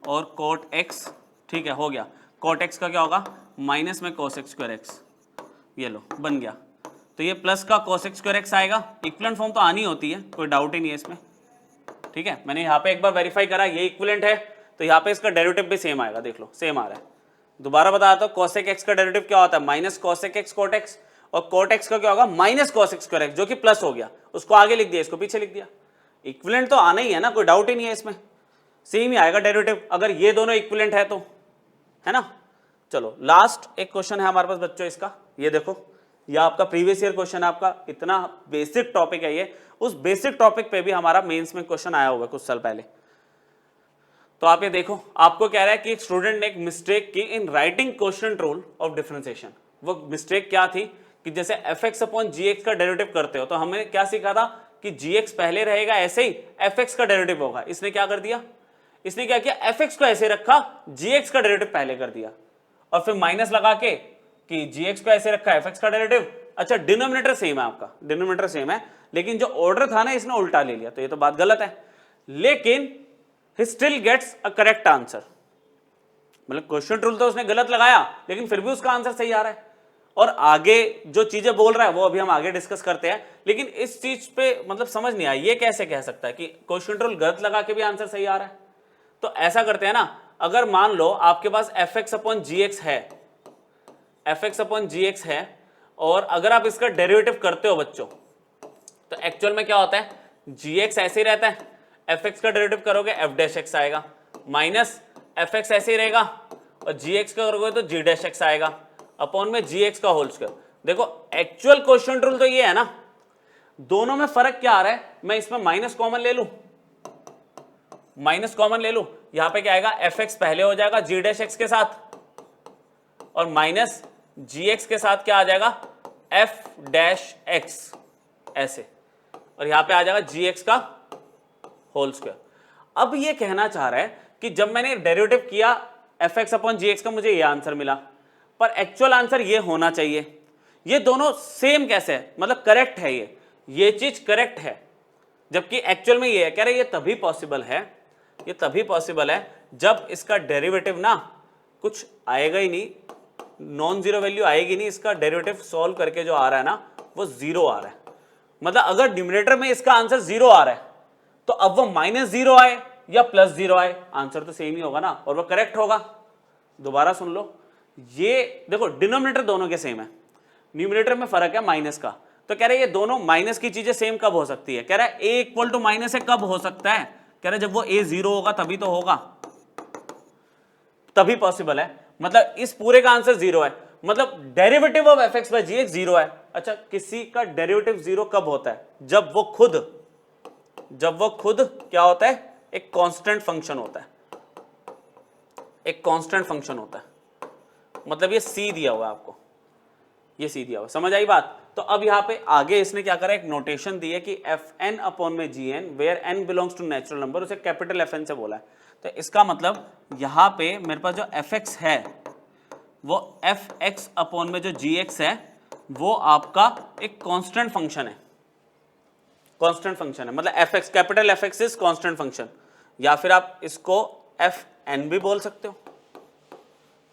और cot x, ठीक है, हो गया, cot x का क्या होगा माइनस में cos x स्क्वायर x, ये लो बन गया, तो ये प्लस का cos x स्क्वायर x आएगा, इक्विवेलेंट फॉर्म तो आनी होती है, कोई डाउट ही नहीं है इसमें, ठीक है, मैंने यहाँ पे एक बार वेरीफाई करा, ये इक्विवेलेंट है, तो यहाँ पे इसका डेरिवेटिव भी सेम आएगा, देख लो सेम आ रहा है, दोबारा बताता हूँ, cosec x का डेरिवेटिव क्या होता है minus cosec x cot x, और cot x का क्या होगा minus cos x square x, जो कि प्लस हो गया, उसको आगे लिख दिया, इसको पीछे लिख दिया, इक्विवेलेंट तो आना ही है ना, कोई डाउट ही नहीं है इसमें, सेम ही आएगा डेरिवेटिव अगर ये दोनों इक्विवेलेंट है तो, है ना। चलो लास्ट एक क्वेश्चन है हमारे पास बच्चों इसका, ये देखो, यह आपका प्रीवियस ईयर क्वेश्चन है, आपका इतना बेसिक टॉपिक है ये, उस बेसिक टॉपिक पे भी हमारा मेंस में क्वेश्चन आया होगा कुछ साल पहले, तो आप ये देखो, आपको कह रहा है कि एक स्टूडेंट ने एक मिस्टेक की in writing quotient rule of differentiation. वो मिस्टेक क्या थी कि जैसे fx अपॉन gx का डेरिवेटिव करते हो तो हमें क्या सीखा था कि gx पहले रहेगा, ऐसे ही fx का डेरिवेटिव होगा। इसने क्या कर दिया, इसने क्या किया, fx को ऐसे रखा, gx का डेरिवेटिव पहले कर दिया, और फिर माइनस लगा के कि gx को ऐसे रखा, fx का डेरिवेटिव, अच्छा डिनोमिनेटर सेम है, आपका डिनोमिनेटर सेम है, लेकिन जो ऑर्डर था ना इसने उल्टा ले लिया, तो ये तो बात गलत है, लेकिन he still gets a correct answer, मतलब क्वेश्चन रूल तो उसने गलत लगाया लेकिन फिर भी उसका आंसर सही आ रहा है। और आगे जो चीजें बोल रहा है वो अभी हम आगे डिस्कस करते हैं, लेकिन इस चीज पे मतलब समझ नहीं आया, ये कैसे कह सकता है कि क्वेश्चन रूल गलत लगा के भी आंसर सही आ रहा है। तो ऐसा करते हैं ना, अगर मान लो आपके पास fx अपॉन gx है, fx अपॉन gx है, और अगर आप इसका डेरिवेटिव करते हो बच्चों तो एक्चुअल में क्या होता है, gx ऐसे ही रहता है, fx का डेरिवेटिव करोगे f डैश x आएगा, माइनस fx ऐसे ही रहेगा, और gx का करोगे तो g डैश x आएगा, अपॉन में gx का होल स्क्वायर। देखो एक्चुअल क्वोशिएंट रूल तो ये है ना, दोनों में फर्क क्या आ रहा है, मैं इसमें माइनस कॉमन ले लूं, माइनस कॉमन ले लूं, यहां पे क्या आएगा, fx पहले हो जाएगा g डैश x के साथ, और माइनस gx के साथ क्या आ जाएगा, f डैश x ऐसे, और यहां पे आ जाएगा gx का होल स्क्वायर। अब ये कहना चाह रहा है कि जब मैंने डेरिवेटिव किया fx अपॉन gx का मुझे ये आंसर मिला, पर एक्चुअल आंसर ये होना चाहिए, ये दोनों सेम कैसे है, मतलब करेक्ट है, ये चीज करेक्ट है, जबकि एक्चुअल में ये है, कह रहे ये तभी पॉसिबल है, ये तभी पॉसिबल है जब इसका डेरिवेटिव ना कुछ आएगा ही नहीं, नॉन जीरो वैल्यू आएगी नहीं, इसका डेरिवेटिव सॉल्व करके जो आ रहा है ना वो जीरो आ रहा है, मतलब अगर डिनोमिनेटर में इसका आंसर जीरो आ रहा है तो अब वो माइनस जीरो आए या प्लस जीरो आए, आंसर तो सेम ही होगा ना, और वो करेक्ट होगा। दोबारा सुन लो, ये देखो डिनोमिनेटर दोनों के सेम है, न्यूमरेटर में फर्क है माइनस का, तो कह रहे हैं ये दोनों माइनस की चीजें सेम कब हो सकती है, कह रहा है a इक्वल टू माइनस है, कब हो सकता है, कह रहा है जब वो a जीरो होगा तभी तो होगा, तभी पॉसिबल है, मतलब इस पूरे का आंसर जीरो है, मतलब derivative of fx by gx जीरो है। अच्छा किसी का डेरिवेटिव जीरो कब होता है, जब वो खुद क्या होता है, एक कांस्टेंट फंक्शन होता है, एक कांस्टेंट फंक्शन होता है, मतलब ये c दिया हुआ है आपको, ये c दिया हुआ, समझ आई बात। तो अब यहाँ पे आगे इसने क्या करा, एक नोटेशन दी है कि fn अपॉन में gn where n belongs to natural number, उसे कैपिटल fn से बोला है, तो इसका मतलब यहाँ पे मेरे पास जो fx है वो fx अपॉन में जो gx है वो आपका एक कांस्टेंट फंक्शन है, कांस्टेंट फंक्शन है, मतलब fx capital fx is constant function, या फिर आप इसको fn भी बोल सकते हो,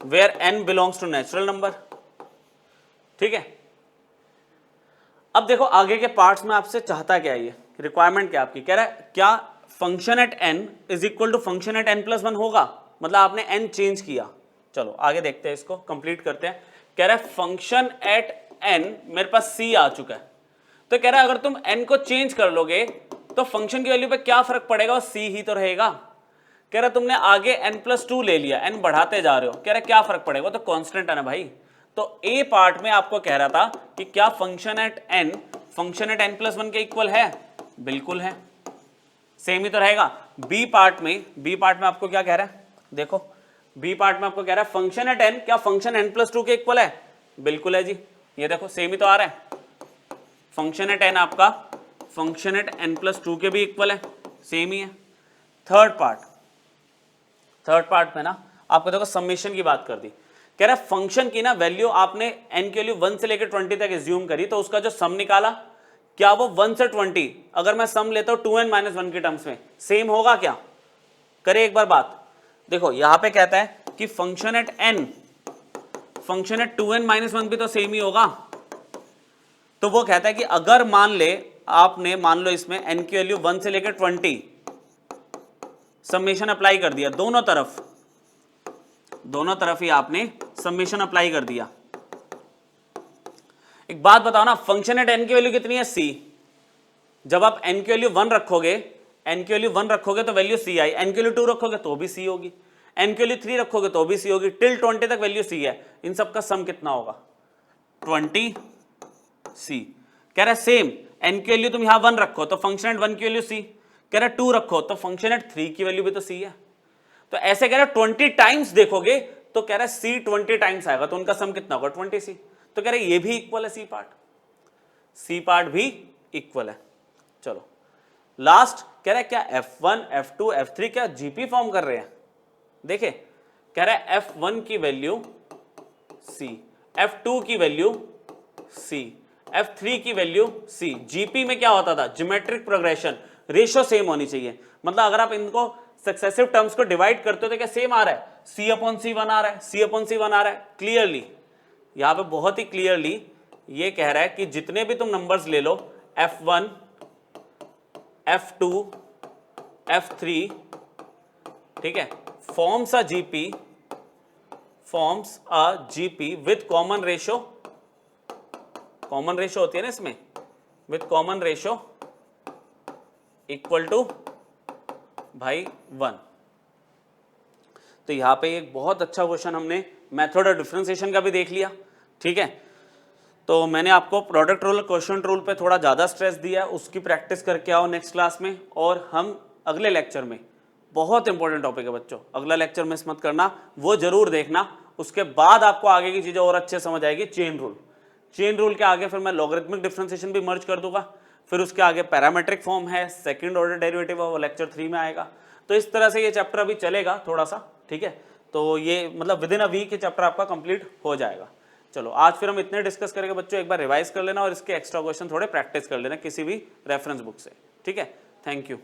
where n belongs to natural number, ठीक है। अब देखो आगे के पार्ट्स में आपसे चाहता क्या है, ये रिक्वायरमेंट क्या आपकी, कह रहा है क्या function at n is equal to function at n plus one होगा, मतलब आपने n चेंज किया। चलो आगे देखते हैं, इसको कंप्लीट करते हैं। कह रहा है फंक्शन एट n, मेरे पास c आ चुका है, तो कह रहा है अगर तुम n को चेंज कर लोगे तो फंक्शन की वैल्यू पे क्या फर्क पड़ेगा, वो सी ही तो रहेगा। कह रहा तुमने आगे n+2 ले लिया, n बढ़ाते जा रहे हो, कह रहा क्या फर्क पड़ेगा, तो कांस्टेंट है ना भाई। तो ए पार्ट में आपको कह रहा था कि क्या फंक्शन एट n+1 के इक्वल है, बिल्कुल है, सेम ही तो रहेगा। बी पार्ट में आपको क्या कह रहा है, देखो बी पार्ट में आपको कह रहा है फंक्शन एट n, क्या फंक्शन n+2 के इक्वल है, बिल्कुल है जी, ये देखो सेम ही तो आ रहा है। फंक्शन एट n आपका फंक्शन एट n+2 के भी इक्वल है, सेम ही है। थर्ड पार्ट में ना आपको देखो समेशन की बात कर दी, कह रहा है फंक्शन की ना वैल्यू आपने n की वैल्यू 1 से लेकर 20 तक एज्यूम करी, तो उसका जो सम निकाला क्या वो 1 से 20, अगर मैं सम लेता हूं 2n-1 के टर्म्स में सेम होगा क्या, करे एक बार बात। देखो यहां पे कहता है कि function at n function at 2n-1 भी तो सेम ही होगा। तो वो कहता है कि अगर मान लो इसमें n की वैल्यू 1 से लेकर 20 समेशन अप्लाई कर दिया, दोनों तरफ ही आपने समेशन अप्लाई कर दिया। एक बात बताओ ना, फंक्शन एट n की वैल्यू कितनी है, c। जब आप n की वैल्यू 1 रखोगे तो वैल्यू c आई, n की वैल्यू 2 रखोगे तो भी c होगी, n की वैल्यू 3 रखोगे तो भी c होगी, टिल 20 तक वैल्यू c है। इन सब का सम कितना होगा, 20c। कह रहा है सेम n की वैल्यू तुम यहां 1 रखो तो फंक्शन एट 1 की वैल्यू c, कह रहा है 2 रखो तो फंक्शन एट 3 की वैल्यू भी तो c है। तो ऐसे कह रहा है 20 टाइम्स देखोगे तो कह रहा है c 20 टाइम्स आएगा, तो उनका सम कितना होगा 20c। तो कह रहा है ये भी इक्वल है, c पार्ट भी इक्वल है। चलो लास्ट कह रहा है क्या f1 f2 f3 क्या जीपी फॉर्म कर रहे हैं, देखे कह रहा है f1 की वैल्यू c, f2 की वैल्यू c, f3 की वैल्यू c। जीपी में क्या होता था, ज्योमेट्रिक प्रोग्रेशन, रेशियो सेम होनी चाहिए, मतलब अगर आप इनको सक्सेसिव टर्म्स को डिवाइड करते हो तो क्या सेम आ रहा है, c/c1 आ रहा है, c/c1 आ रहा है। क्लियरली यहां पे बहुत ही क्लियरली ये कह रहा है कि जितने भी तुम नंबर्स ले लो f1 f2 f3, ठीक है, forms a GP with common ratio होती है ना इसमें, with common ratio equal to भाई 1। तो यहां पे एक बहुत अच्छा क्वेश्चन हमने मेथड ऑफ डिफरेंशिएशन का भी देख लिया, ठीक है। तो मैंने आपको प्रोडक्ट रूल क्वेश्चन रूल पे थोड़ा ज़्यादा स्ट्रेस दिया, उसकी प्रैक्टिस करके आओ नेक्स्ट क्लास में। और हम अगले लेक्चर में, बहुत इंपॉर्टेंट टॉपिक है बच्चों, अगला लेक्चर मिस मत करना, वो जरूर देखना। उसके बाद आपको आगे की चीज़ें और अच्छे समझ आएगी। चेन रूल के आगे फिर मैं लॉगरिथमिक डिफरेंशिएशन भी मर्ज कर दूंगा, फिर उसके आगे पैरामेट्रिक फॉर्म है, सेकंड ऑर्डर डेरिवेटिव है, वो लेक्चर 3 में आएगा। तो इस तरह से ये चैप्टर अभी चलेगा थोड़ा सा, ठीक है। तो ये मतलब विद इन अ वीक ये चैप्टर आपका कंप्लीट हो जाएगा। चलो आज फिर हम इतने डिस्कस करेंगे बच्चों, एक बार रिवाइज कर लेना और इसके एक्स्ट्रा क्वेश्चन थोड़े प्रैक्टिस कर लेना किसी भी रेफरेंस बुक से, ठीक है। Thank you.